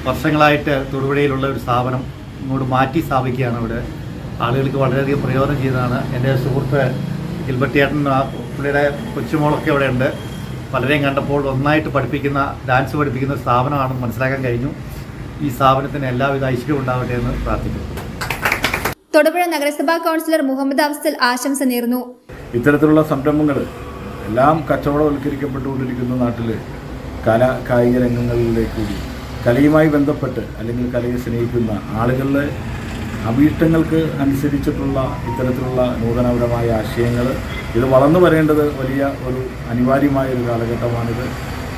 വർഷങ്ങളായിട്ട് തൊടുപുഴയിലുള്ള ഒരു സ്ഥാപനം ഇങ്ങോട്ട് മാറ്റി സ്ഥാപിക്കുകയാണ്. ഇവിടെ ആളുകൾക്ക് വളരെയധികം പ്രയോജനം ചെയ്തതാണ്. എൻ്റെ സുഹൃത്ത് ഗിൽബർട്ട് പുള്ളിയുടെ കൊച്ചുമോളൊക്കെ ഇവിടെ ഉണ്ട്. പലരെയും കണ്ടപ്പോൾ ഒന്നായിട്ട് ഡാൻസ് പഠിപ്പിക്കുന്ന സ്ഥാപനമാണെന്ന് മനസ്സിലാക്കാൻ കഴിഞ്ഞു. ഈ സ്ഥാപനത്തിന് എല്ലാവിധ ഐശ്വര്യവും ഉണ്ടാവട്ടെ എന്ന് പ്രാർത്ഥിക്കുന്നു. തൊടുപുഴ നഗരസഭാ കൗൺസിലർ മുഹമ്മദ് അഫ്സൽ ആശംസ നേർന്നു. ഇത്തരത്തിലുള്ള സംരംഭങ്ങൾ എല്ലാം കച്ചവടവൽക്കരിക്കപ്പെട്ടുകൊണ്ടിരിക്കുന്ന നാട്ടിൽ കായിക രംഗങ്ങളിലേക്ക് കൂടി കലയുമായി ബന്ധപ്പെട്ട് അല്ലെങ്കിൽ കലയെ സ്നേഹിക്കുന്ന ആളുകളുടെ അഭീഷ്ടങ്ങൾക്ക് അനുസരിച്ചിട്ടുള്ള ഇത്തരത്തിലുള്ള നൂതനപരമായ ആശയങ്ങൾ ഇത് വളർന്നു വരേണ്ടത് വലിയ ഒരു അനിവാര്യമായ ഒരു കാലഘട്ടമാണിത്.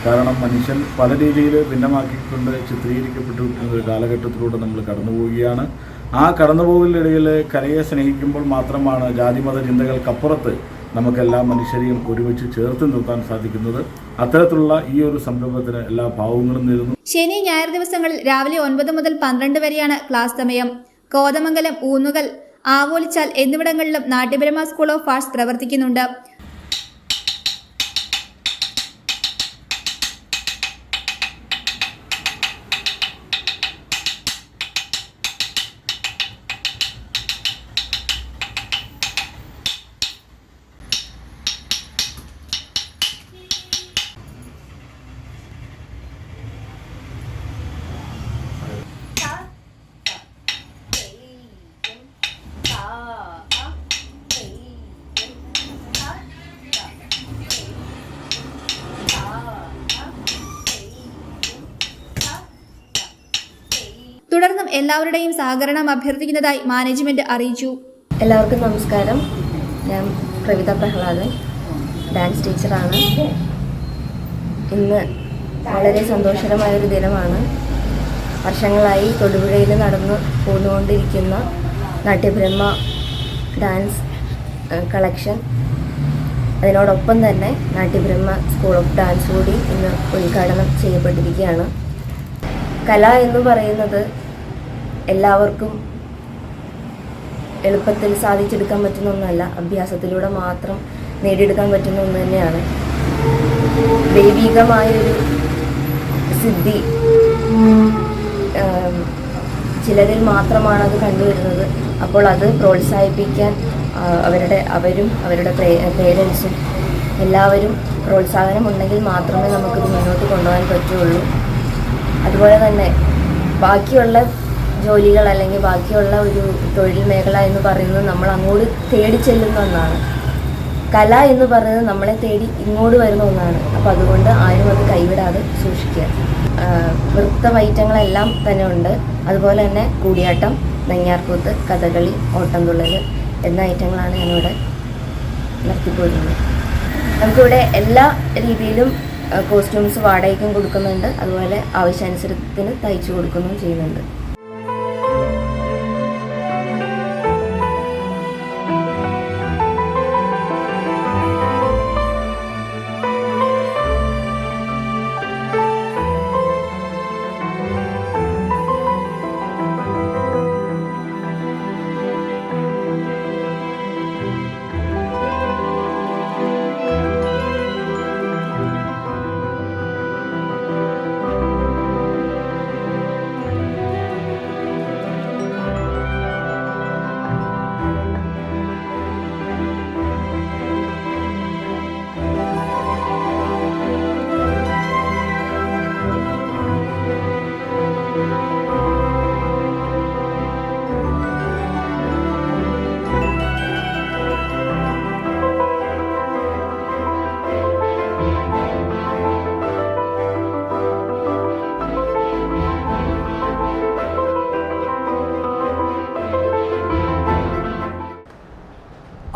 കാരണം മനുഷ്യൻ പല രീതിയിൽ ഭിന്നമാക്കിക്കൊണ്ട് ചിത്രീകരിക്കപ്പെട്ടിരിക്കുന്ന ഒരു കാലഘട്ടത്തിലൂടെ നമ്മൾ കടന്നു പോവുകയാണ്. ആ കടന്നുപോകലിനിടയിൽ കലയെ സ്നേഹിക്കുമ്പോൾ മാത്രമാണ് ജാതിമത ചിന്തകൾക്കപ്പുറത്ത് നമുക്കെല്ലാ മനുഷ്യരെയും ഒരുമിച്ച് ചേർത്ത് നിർത്താൻ സാധിക്കുന്നത്. അത്തരത്തിലുള്ള ഈ ഒരു സംരംഭത്തിന് എല്ലാ ഭാവങ്ങളും നേരുന്നു. ശനി, ഞായർ ദിവസങ്ങളിൽ രാവിലെ 9 മുതൽ 12 വരെയാണ് ക്ലാസ് സമയം. കോതമംഗലം, ഊന്നുകൽ, ആവോലിച്ചാൽ എന്നിവിടങ്ങളിലും നാട്യബ്രഹ്മ സ്കൂൾ ഓഫ് ആർട്സ് പ്രവർത്തിക്കുന്നുണ്ട്. തുടർന്നും എല്ലാവരുടെയും സഹകരണം അഭ്യർത്ഥിക്കുന്നതായി മാനേജ്മെന്റ് അറിയിച്ചു. എല്ലാവർക്കും നമസ്കാരം. ഞാൻ പ്രവിത പ്രഹ്ലാദൻ, ഡാൻസ് ടീച്ചറാണ്. ഇന്ന് വളരെ സന്തോഷകരമായൊരു ദിനമാണ്. വർഷങ്ങളായി തൊടുപുഴയിൽ നടന്നു പോന്നുകൊണ്ടിരിക്കുന്ന നാട്യബ്രഹ്മ ഡാൻസ് കളക്ഷൻ, അതിനോടൊപ്പം തന്നെ നാട്യബ്രഹ്മ സ്കൂൾ ഓഫ് ഡാൻസ് കൂടി ഇന്ന് ഉദ്ഘാടനം ചെയ്യപ്പെട്ടിരിക്കുകയാണ്. കല എന്ന് പറയുന്നത് എല്ലാവർക്കും എളുപ്പത്തിൽ സാധിച്ചെടുക്കാൻ പറ്റുന്ന ഒന്നല്ല, അഭ്യാസത്തിലൂടെ മാത്രം നേടിയെടുക്കാൻ പറ്റുന്ന ഒന്ന് തന്നെയാണ്. ദൈവികമായൊരു സിദ്ധി ചിലരിൽ മാത്രമാണ് അത് കണ്ടുവരുന്നത്. അപ്പോൾ അത് പ്രോത്സാഹിപ്പിക്കാൻ അവരും അവരുടെ പേരൻസും എല്ലാവരും പ്രോത്സാഹനം ഉണ്ടെങ്കിൽ മാത്രമേ നമുക്കിത് മുന്നോട്ട് കൊണ്ടുപോകാൻ പറ്റുള്ളൂ. അതുപോലെ തന്നെ ബാക്കിയുള്ള ജോലികൾ അല്ലെങ്കിൽ ബാക്കിയുള്ള ഒരു തൊഴിൽ മേഖല എന്ന് പറയുന്നത് നമ്മൾ അങ്ങോട്ട് തേടി ചെല്ലുന്ന ഒന്നാണ്. കല എന്ന് പറയുന്നത് നമ്മളെ തേടി ഇങ്ങോട്ട് വരുന്ന ഒന്നാണ്. അപ്പോൾ അതുകൊണ്ട് ആരും അത് കൈവിടാതെ സൂക്ഷിക്കുക. നൃത്ത ഐറ്റങ്ങളെല്ലാം തന്നെ ഉണ്ട്. അതുപോലെ തന്നെ കൂടിയാട്ടം, നങ്ങ്യാർകൂത്ത്, കഥകളി, ഓട്ടംതുള്ളൽ എന്ന ഐറ്റങ്ങളാണ് ഞാനിവിടെ നടത്തിപ്പോരുന്നത്. നമുക്കിവിടെ എല്ലാ രീതിയിലും കോസ്റ്റ്യൂംസ് വാടകയ്ക്കും കൊടുക്കുന്നുണ്ട്, അതുപോലെ ആവശ്യാനുസരണത്തിന് തയ്ച്ചു കൊടുക്കുകയും ചെയ്യുന്നുണ്ട്.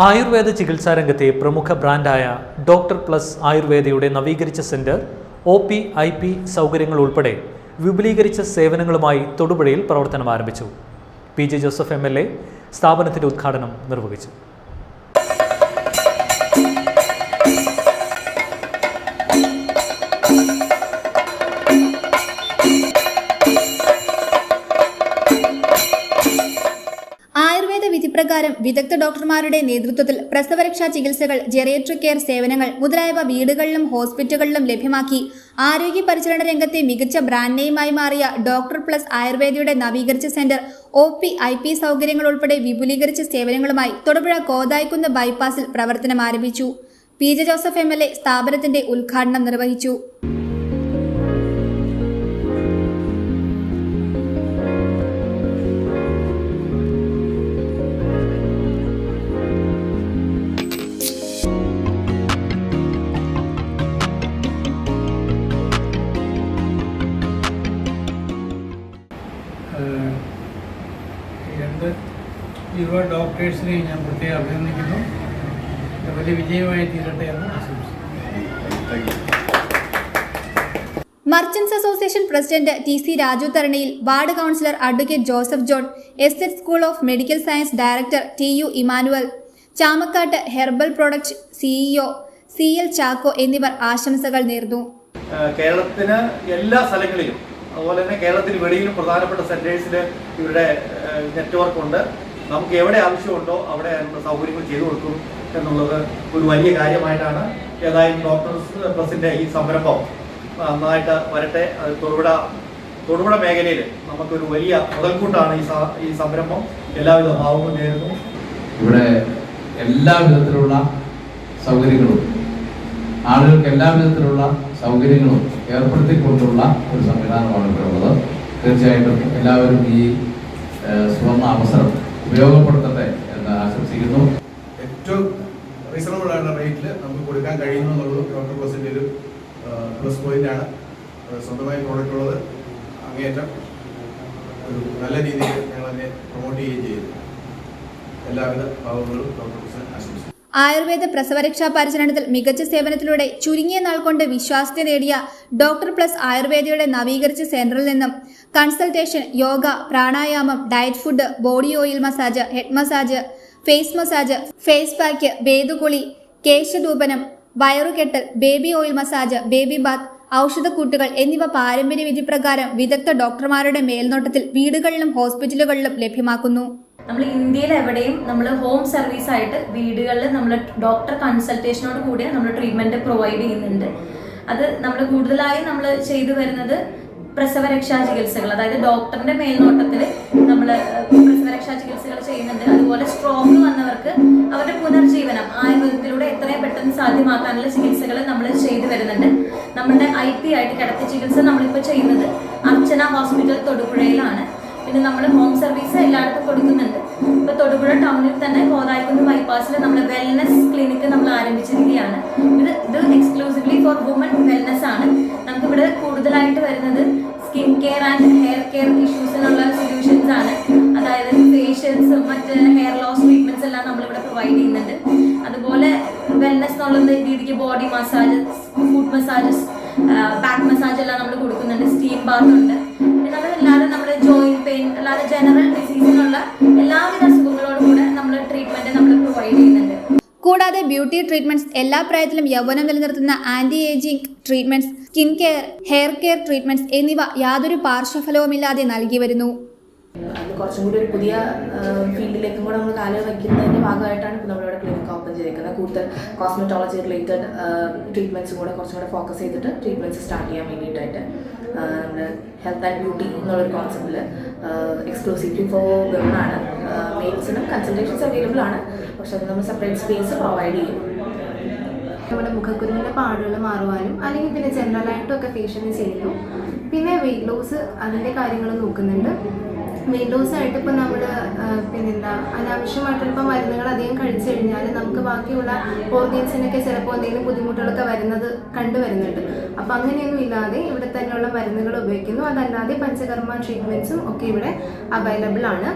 ആയുർവേദ ചികിത്സാരംഗത്തെ പ്രമുഖ ബ്രാൻഡായ ഡോക്ടർ പ്ലസ് ആയുർവേദയുടെ നവീകരിച്ച സെന്റർ OP IP സൗകര്യങ്ങൾ ഉൾപ്പെടെ വിപുലീകരിച്ച സേവനങ്ങളുമായി തൊടുപുഴയിൽ പ്രവർത്തനം ആരംഭിച്ചു. PJ ജോസഫ് MLA സ്ഥാപനത്തിന്റെ ഉദ്ഘാടനം നിർവഹിച്ചു. ആയുർവേദ വിധിപ്രകാരം വിദഗ്ധ ഡോക്ടർമാരുടെ നേതൃത്വത്തിൽ പ്രസവരക്ഷാ ചികിത്സകൾ, ജെറിയാട്രിക് കെയർ സേവനങ്ങൾ മുതലായവ വീടുകളിലും ഹോസ്പിറ്റലുകളിലും ലഭ്യമാക്കി ആരോഗ്യ പരിചരണ രംഗത്തെ മികച്ച ബ്രാൻഡ് നെയിമായി മാറിയ ഡോക്ടർ പ്ലസ് ആയുർവേദയുടെ നവീകരിച്ച സെന്റർ OP IP സൗകര്യങ്ങൾ ഉൾപ്പെടെ വിപുലീകരിച്ച സേവനങ്ങളുമായി തൊടുപുഴ കോതായിക്കുന്ന് ബൈപ്പാസിൽ പ്രവർത്തനം ആരംഭിച്ചു. PJ ജോസഫ് MLA സ്ഥാപനത്തിന്റെ ഉദ്ഘാടനം നിർവഹിച്ചു. രണ്ട് യുവ ഡോക്ടേഴ്സിനെ ഞാൻ പ്രത്യേകം അഭിനന്ദിക്കുന്നു. വലിയ വിജയമായി തീരട്ടെ എന്ന് ആശംസിക്കുന്നു. Merchants association president TC Raju Tharaniyil, ward councillor advocate Joseph John, SZ school of medical science director TU Emmanuel, Chamakkattu herbal product CEO CL Chacko എന്നിവർ ആശംസകൾ നേർന്നു. കേരളത്തിന് എല്ലാ സ്ഥലങ്ങളിലും അതുപോലെ തന്നെ കേരളത്തിന് വെളിയിലും പ്രധാനപ്പെട്ട സെന്റേഴ്സിൽ ഇവരുടെ നെറ്റ്വർക്ക് ഉണ്ട്. നമുക്ക് എവിടെ ആവശ്യമുണ്ടോ അവിടെ സൗകര്യങ്ങൾ ചെയ്തു കൊടുക്കും എന്നുള്ളത് ഒരു വലിയ കാര്യമായിട്ടാണ്. ഏതായാലും ഡോക്ടേഴ്സ് പ്ലസിൻ്റെ ഈ സംരംഭം നന്നായിട്ട് വരട്ടെ. അത് തൊടുപുഴ മേഖലയിൽ നമുക്കൊരു വലിയ മുതൽക്കൂട്ടാണ് ഈ സംരംഭം. എല്ലാവിധ ഭാവവും നേരുന്നു. ഇവിടെ എല്ലാ വിധത്തിലുള്ള സൗകര്യങ്ങളും ആളുകൾക്ക് എല്ലാ വിധത്തിലുള്ള സൗകര്യങ്ങളും ഏർപ്പെടുത്തിക്കൊണ്ടുള്ള ഒരു സംവിധാനമാണ് ഇവിടെ ഉള്ളത്. തീർച്ചയായിട്ടും എല്ലാവരും ഈ സുവർണ്ണ അവസരം ഉപയോഗപ്പെടുത്തട്ടെ എന്ന് ആശംസിക്കുന്നു. ഏറ്റവും റീസണബിൾ ആയിട്ടുള്ള റേറ്റിൽ നമുക്ക് കൊടുക്കാൻ കഴിയുന്നു എന്നുള്ളത് ഡോക്ടർ പ്ലസിൻ്റെ ഒരു പ്ലസ് പോയിന്റാണ്. സ്വന്തമായി പ്രോഡക്റ്റ് ഉള്ളത് അങ്ങേയറ്റം ഒരു നല്ല രീതിയിൽ ഞങ്ങൾ അതിനെ പ്രൊമോട്ട് ചെയ്യുകയും ചെയ്തു. എല്ലാവിധ ഭാവങ്ങളും ഡോക്ടർ പ്ലസിന് ആശംസിക്കുന്നു. ആയുർവേദ പ്രസവരക്ഷാ പരിചരണത്തിൽ മികച്ച സേവനത്തിലൂടെ ചുരുങ്ങിയ നാൾ കൊണ്ട് വിശ്വാസ്യത നേടിയ ഡോക്ടർ പ്ലസ് ആയുർവേദയുടെ നവീകരിച്ച സെന്ററിൽ നിന്നും കൺസൾട്ടേഷൻ, യോഗ, പ്രാണായാമം, diet food, body oil massage, head massage, face massage, face pack, വേദുകുളി, കേശധൂപനം, വയറുകെട്ടൽ, baby oil massage, baby bath, ഔഷധക്കൂട്ടുകൾ എന്നിവ പാരമ്പര്യ വിധി പ്രകാരം വിദഗ്ധ ഡോക്ടർമാരുടെ മേൽനോട്ടത്തിൽ വീടുകളിലും ഹോസ്പിറ്റലുകളിലും ലഭ്യമാക്കുന്നു. നമ്മൾ ഇന്ത്യയിൽ എവിടെയും നമ്മൾ ഹോം സർവീസ് ആയിട്ട് വീടുകളിൽ നമ്മൾ ഡോക്ടർ കൺസൾട്ടേഷനോട് കൂടി നമ്മൾ ട്രീറ്റ്മെന്റ് പ്രൊവൈഡ് ചെയ്യുന്നുണ്ട്. അത് നമ്മൾ കൂടുതലായി നമ്മൾ ചെയ്തു വരുന്നത് പ്രസവരക്ഷാ ചികിത്സകൾ, അതായത് ഡോക്ടറിന്റെ മേൽനോട്ടത്തിൽ നമ്മൾ പ്രസവരക്ഷാ ചികിത്സകൾ ചെയ്യുന്നുണ്ട്. അതുപോലെ സ്ട്രോക്ക് വന്നവർക്ക് അവരുടെ പുനർജീവനം ആയുർവേദത്തിലൂടെ എത്രയും പെട്ടെന്ന് സാധ്യമാക്കാനുള്ള ചികിത്സകൾ നമ്മൾ ചെയ്തു വരുന്നുണ്ട്. നമ്മുടെ IP ആയിട്ട് കിടത്തി ചികിത്സ നമ്മളിപ്പോൾ ചെയ്യുന്നത് അർച്ചന ഹോസ്പിറ്റൽ തൊടുപുഴയിലാണ്. പിന്നെ നമ്മൾ ഹോം സർവീസ് എല്ലായിടത്തും കൊടുക്കുന്നുണ്ട്. ഇപ്പോൾ തൊടുപുഴ ടൗണിൽ തന്നെ കോതായിക്കുന്ന് ബൈപ്പാസിൽ നമ്മൾ വെൽനസ് ക്ലിനിക്ക് നമ്മൾ ആരംഭിച്ചിരിക്കുകയാണ്. ഇത് എക്സ്ക്ലൂസീവ്ലി ഫോർ വുമൺ വെൽനസ് ആണ്. നമുക്കിവിടെ കൂടുതലായിട്ട് വരുന്നത് skin care and hair care ഇഷ്യൂസിനുള്ള സൊല്യൂഷൻസ് ആണ്. അതായത് ഫേഷ്യൽസും മറ്റ് ഹെയർ ലോസ് ട്രീറ്റ്മെന്റ്സ് എല്ലാം നമ്മളിവിടെ പ്രൊവൈഡ് ചെയ്യുന്നുണ്ട്. അതുപോലെ വെൽനസ് എന്നുള്ള രീതിക്ക് body massages, food massages, back massage എല്ലാം നമ്മൾ കൊടുക്കുന്നുണ്ട്. സ്റ്റീം ബാത്ത് ഉണ്ട്. അതല്ലാതെ നമ്മുടെ ജോയിന്റ് പെയിൻ അല്ലാതെ ജനറൽ ഡിസീസിനുള്ള എല്ലാവിധ അസുഖങ്ങളോടും കൂടെ നമ്മൾ ട്രീറ്റ്മെന്റ് നമ്മൾ പ്രൊവൈഡ് ചെയ്യുന്നുണ്ട്. കൂടാതെ ബ്യൂട്ടി ട്രീറ്റ്മെന്റ്സ്, എല്ലാ പ്രായത്തിലും യൗവനം നിലനിർത്തുന്ന anti ageing treatments, skin care, hair care treatments എന്നിവ യാതൊരു പാർശ്വഫലവുമില്ലാതെ നൽകി വരുന്നു. അത് കുറച്ചും കൂടി ഒരു പുതിയ ഫീൽഡിലേക്കും കൂടെ നമ്മൾ കാല് വയ്ക്കുന്നതിൻ്റെ ഭാഗമായിട്ടാണ് ഇപ്പോൾ നമ്മളിവിടെ ക്ലിനിക്ക് ഓപ്പൺ ചെയ്തിരിക്കുന്നത്. കൂടുതൽ കോസ്മെറ്റോളജി റിലേറ്റഡ് ട്രീറ്റ്മെൻറ്റ്സും കൂടെ കുറച്ചും കൂടെ ഫോക്കസ് ചെയ്തിട്ട് ട്രീറ്റ്മെൻറ്റ്സ് സ്റ്റാർട്ട് ചെയ്യാൻ വേണ്ടിയിട്ടായിട്ട് നമ്മുടെ ഹെൽത്ത് ആൻഡ് ബ്യൂട്ടി എന്നുള്ളൊരു കോൺസെപ്റ്റിൽ എക്സ്ക്ലൂസീവ്ലി ഫോർ വിമനാണ്. മെയിൽസിനും കൺസൾട്ടേഷൻസ് അവൈലബിൾ ആണ്, പക്ഷെ അത് നമ്മൾ സെപ്പറേറ്റ് സ്പേസ് പ്രൊവൈഡ് ചെയ്യും. നമ്മുടെ മുഖക്കുരുവിൻ്റെ പാടുകൾ മാറുവാനും അല്ലെങ്കിൽ പിന്നെ ജനറലായിട്ടും ഒക്കെ ഫേഷ്യൽ ചെയ്യുന്നു. പിന്നെ വെയിറ്റ് ലോസ് അതിൻ്റെ കാര്യങ്ങൾ നോക്കുന്നുണ്ട്. വെയിറ്റ് ലോസ് ആയിട്ട് ഇപ്പോൾ നമ്മൾ പിന്നെന്താ അനാവശ്യമായിട്ടിപ്പോൾ മരുന്നുകൾ അധികം കഴിച്ചു കഴിഞ്ഞാൽ നമുക്ക് ബാക്കിയുള്ള ഓർഗൻസിനൊക്കെ ചിലപ്പോൾ എന്തെങ്കിലും ബുദ്ധിമുട്ടുകളൊക്കെ കണ്ടുവരുന്നുണ്ട്. അപ്പോൾ അങ്ങനെയൊന്നും ഇല്ലാതെ ഇവിടെ തന്നെയുള്ള മരുന്നുകൾ ഉപയോഗിക്കുന്നു. അതല്ലാതെ പഞ്ചകർമ്മ ട്രീറ്റ്മെൻറ്റ്സും ഒക്കെ ഇവിടെ അവൈലബിൾ ആണ്.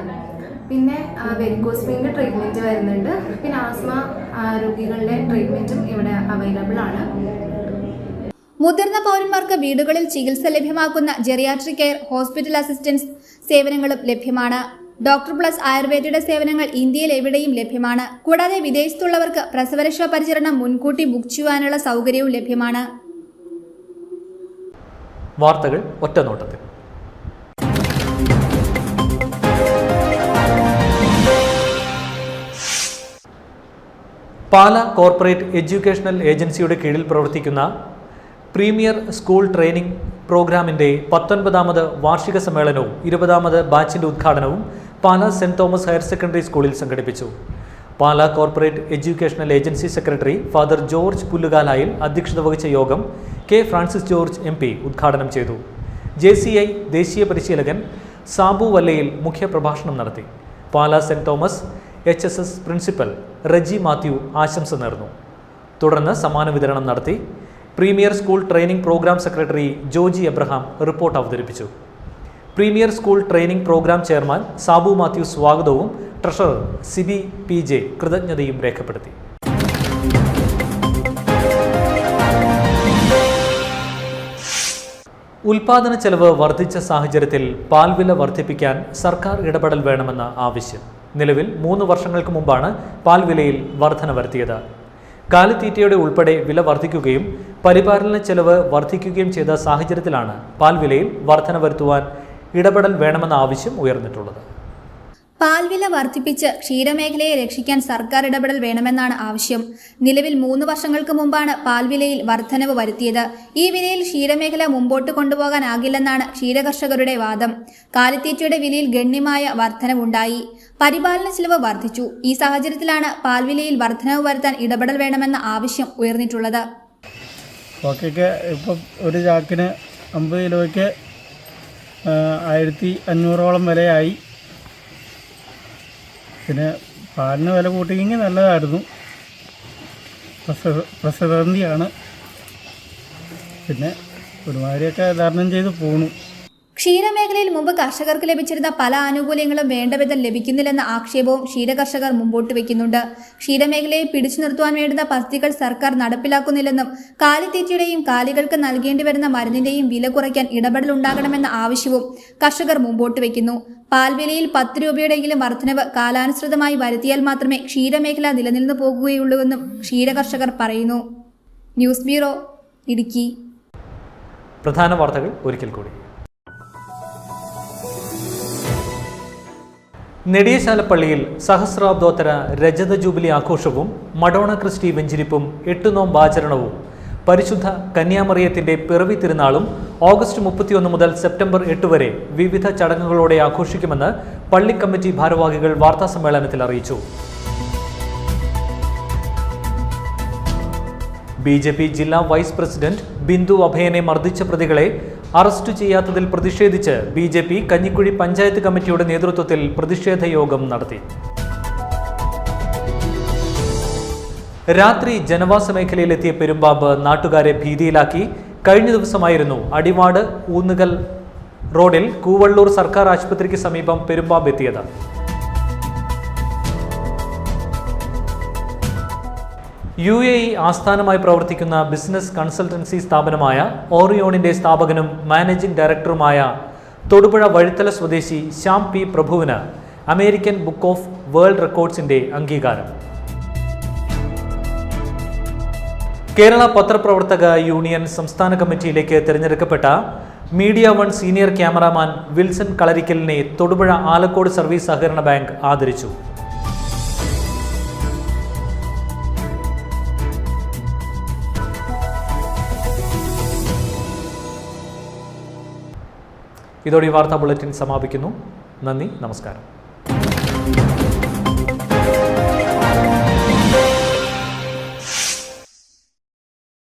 പിന്നെ വെരിക്കോസ് വെയിൻ്റെ ട്രീറ്റ്മെൻറ്റ് വരുന്നുണ്ട്. പിന്നെ ആസ്മ രോഗികളുടെ ട്രീറ്റ്മെൻറ്റും ഇവിടെ അവൈലബിൾ ആണ്. മുതിർന്ന പൗരന്മാർക്ക് വീടുകളിൽ ചികിത്സ ലഭ്യമാക്കുന്ന ജെറിയാട്രിക് കെയർ, ഹോസ്പിറ്റൽ അസിസ്റ്റൻസ് സേവനങ്ങളും ലഭ്യമാണ്. ഡോക്ടർ പ്ലസ് ആയുർവേദയുടെ സേവനങ്ങൾ ഇന്ത്യയിൽ എവിടെയും ലഭ്യമാണ്. കൂടാതെ വിദേശത്തുള്ളവർക്ക് പ്രസവരക്ഷാ പരിചരണം മുൻകൂട്ടി ബുക്ക് ചെയ്യുവാനുള്ള സൗകര്യവും ലഭ്യമാണ്. വാർത്തകൾ ഒറ്റനോട്ടത്തിൽ. പാലാ കോർപ്പറേറ്റ് എഡ്യൂക്കേഷണൽ ഏജൻസിയുടെ കീഴിൽ പ്രവർത്തിക്കുന്ന പ്രീമിയർ സ്കൂൾ ട്രെയിനിംഗ് പ്രോഗ്രാമിൻ്റെ 19ാമത് വാർഷിക സമ്മേളനവും 20ാമത് ബാച്ചിൻ്റെ ഉദ്ഘാടനവും Pala cent Thomas higher secondary സ്കൂളിൽ സംഘടിപ്പിച്ചു. Pala corporate educational agency secretary father George Pullukalayil അധ്യക്ഷത വഹിച്ച യോഗം കെ ഫ്രാൻസിസ് ജോർജ് MP ഉദ്ഘാടനം ചെയ്തു. JCI ദേശീയ പരിശീലകൻ സാബു വല്ലയിൽ മുഖ്യപ്രഭാഷണം നടത്തി. Pala cent Thomas HSS principal Reji Mathew ആശംസ നേർന്നു. തുടർന്ന് സമ്മാന വിതരണം നടത്തി. Premier school training programme secretary Joji Abraham report അവതരിപ്പിച്ചു. Premier school training programme chairman Sabu Mathew സ്വാഗതവും ട്രഷറർ സിബി PJ കൃതജ്ഞതയും രേഖപ്പെടുത്തി. ഉൽപാദന ചെലവ് വർദ്ധിച്ച സാഹചര്യത്തിൽ പാൽവില വർദ്ധിപ്പിക്കാൻ സർക്കാർ ഇടപെടൽ വേണമെന്ന ആവശ്യം. നിലവിൽ 3 വർഷങ്ങൾക്ക് മുമ്പാണ് പാൽവിലയിൽ വർധന വരുത്തിയത്. കാലിത്തീറ്റയുടെ ഉൾപ്പെടെ വില വർദ്ധിക്കുകയും പരിപാലന ചെലവ് വർദ്ധിക്കുകയും ചെയ്ത സാഹചര്യത്തിലാണ് പാൽവിലയിൽ വർധന വരുത്തുവാൻ ഇടപെടൽ വേണമെന്ന ആവശ്യം ഉയർന്നിട്ടുള്ളത്. പാൽവില വർദ്ധിപ്പിച്ച് ക്ഷീരമേഖലയെ രക്ഷിക്കാൻ സർക്കാർ ഇടപെടൽ വേണമെന്നാണ് ആവശ്യം. നിലവിൽ 3 വർഷങ്ങൾക്ക് മുമ്പാണ് പാൽവിലയിൽ വർധനവ് വരുത്തിയത്. ഈ വിലയിൽ ക്ഷീരമേഖല മുമ്പോട്ട് കൊണ്ടുപോകാനാകില്ലെന്നാണ് ക്ഷീരകർഷകരുടെ വാദം. കാലിത്തീറ്റയുടെ വിലയിൽ ഗണ്യമായ വർധനവുണ്ടായി. പരിപാലന ചെലവ് വർദ്ധിച്ചു. ഈ സാഹചര്യത്തിലാണ് പാൽവിലയിൽ വർധനവ് വരുത്താൻ ഇടപെടൽ വേണമെന്ന ആവശ്യം ഉയർന്നിട്ടുള്ളത്. ഓക്കെ, ഇപ്പം ഒരു ചാക്കിന് 50 കിലോയ്ക്ക് 1500ഓളം വിലയായി. പിന്നെ പാലിന് വില കൂട്ടിയെങ്കിൽ നല്ലതായിരുന്നു. പ്രസവന്തിയാണ്, പിന്നെ ഒരുമാതിരിയൊക്കെ തരണം ചെയ്ത് പോണു. ക്ഷീരമേഖലയിൽ മുമ്പ് കർഷകർക്ക് ലഭിച്ചിരുന്ന പല ആനുകൂല്യങ്ങളും വേണ്ടവിധം ലഭിക്കുന്നില്ലെന്ന ആക്ഷേപവും ക്ഷീരകർഷകർ മുമ്പോട്ട് വയ്ക്കുന്നുണ്ട്. ക്ഷീരമേഖലയെ പിടിച്ചു നിർത്തുവാൻ വേണ്ടുന്ന പദ്ധതികൾ സർക്കാർ നടപ്പിലാക്കുന്നില്ലെന്നും കാലിത്തീറ്റയുടെയും കാലികൾക്ക് നൽകേണ്ടി വരുന്ന മരുന്നിന്റെയും വില കുറയ്ക്കാൻ ഇടപെടലുണ്ടാകണമെന്ന ആവശ്യവും കർഷകർ മുമ്പോട്ട് വയ്ക്കുന്നു. പാൽവിലയിൽ 10 രൂപയുടെയെങ്കിലും വർധനവ് കാലാനുസൃതമായി വരുത്തിയാൽ മാത്രമേ ക്ഷീരമേഖല നിലനിന്നു പോകുകയുള്ളൂവെന്നും ക്ഷീരകർഷകർ പറയുന്നു. News bureau, Idukki. പ്രധാന വാർത്തകൾ ഒരിക്കൽ കൂടി. നെടിയശാലപ്പള്ളിയിൽ സഹസ്രാബ്ദോത്തര രജത ജൂബിലി ആഘോഷവും മഡോണ ക്രിസ്റ്റി വെഞ്ചിരിപ്പും 8 നോമ്പാചരണവും പരിശുദ്ധ കന്യാമറിയത്തിന്റെ പിറവി തിരുനാളും ഓഗസ്റ്റ് 31 മുതൽ സെപ്റ്റംബർ 8 വരെ വിവിധ ചടങ്ങുകളോടെ ആഘോഷിക്കുമെന്ന് പള്ളി കമ്മിറ്റി ഭാരവാഹികൾ വാർത്താസമ്മേളനത്തിൽ അറിയിച്ചു. BJP ജില്ലാ വൈസ് പ്രസിഡന്റ് ബിന്ദു അഭയനെ മർദ്ദിച്ച പ്രതികളെ അറസ്റ്റ് ചെയ്യാത്തതിൽ പ്രതിഷേധിച്ച് BJP കഞ്ഞിക്കുഴി പഞ്ചായത്ത് കമ്മിറ്റിയുടെ നേതൃത്വത്തിൽ പ്രതിഷേധ യോഗം നടത്തി. രാത്രി ജനവാസ മേഖലയിലെത്തിയ പെരുമ്പാമ്പ് നാട്ടുകാരെ ഭീതിയിലാക്കി. കഴിഞ്ഞ ദിവസമായിരുന്നു അടിവാട് ഊന്നുകൽ റോഡിൽ കൂവള്ളൂർ സർക്കാർ ആശുപത്രിക്ക് സമീപം പെരുമ്പാമ്പ് എത്തിയത്. UAE ആസ്ഥാനമായി പ്രവർത്തിക്കുന്ന ബിസിനസ് കൺസൾട്ടൻസി സ്ഥാപനമായ ഓറിയോണിന്റെ സ്ഥാപകനും മാനേജിംഗ് ഡയറക്ടറുമായ തൊടുപുഴ വഴിത്തല സ്വദേശി ശ്യാം പി പ്രഭുവിന് അമേരിക്കൻ ബുക്ക് ഓഫ് വേൾഡ് റെക്കോർഡ്സിന്റെ അംഗീകാരം. കേരള പത്രപ്രവർത്തക യൂണിയൻ സംസ്ഥാന കമ്മിറ്റിയിലേക്ക് തിരഞ്ഞെടുക്കപ്പെട്ട media one senior cameraman Wilson കളരിക്കലിനെ തൊടുപുഴ ആലക്കോട് സർവീസ് സഹകരണ ബാങ്ക് ആദരിച്ചു. ഇതോടെ ഈ വാർത്താ ബുള്ളറ്റിൻ സമാപിക്കുന്നു. നന്ദി, നമസ്കാരം.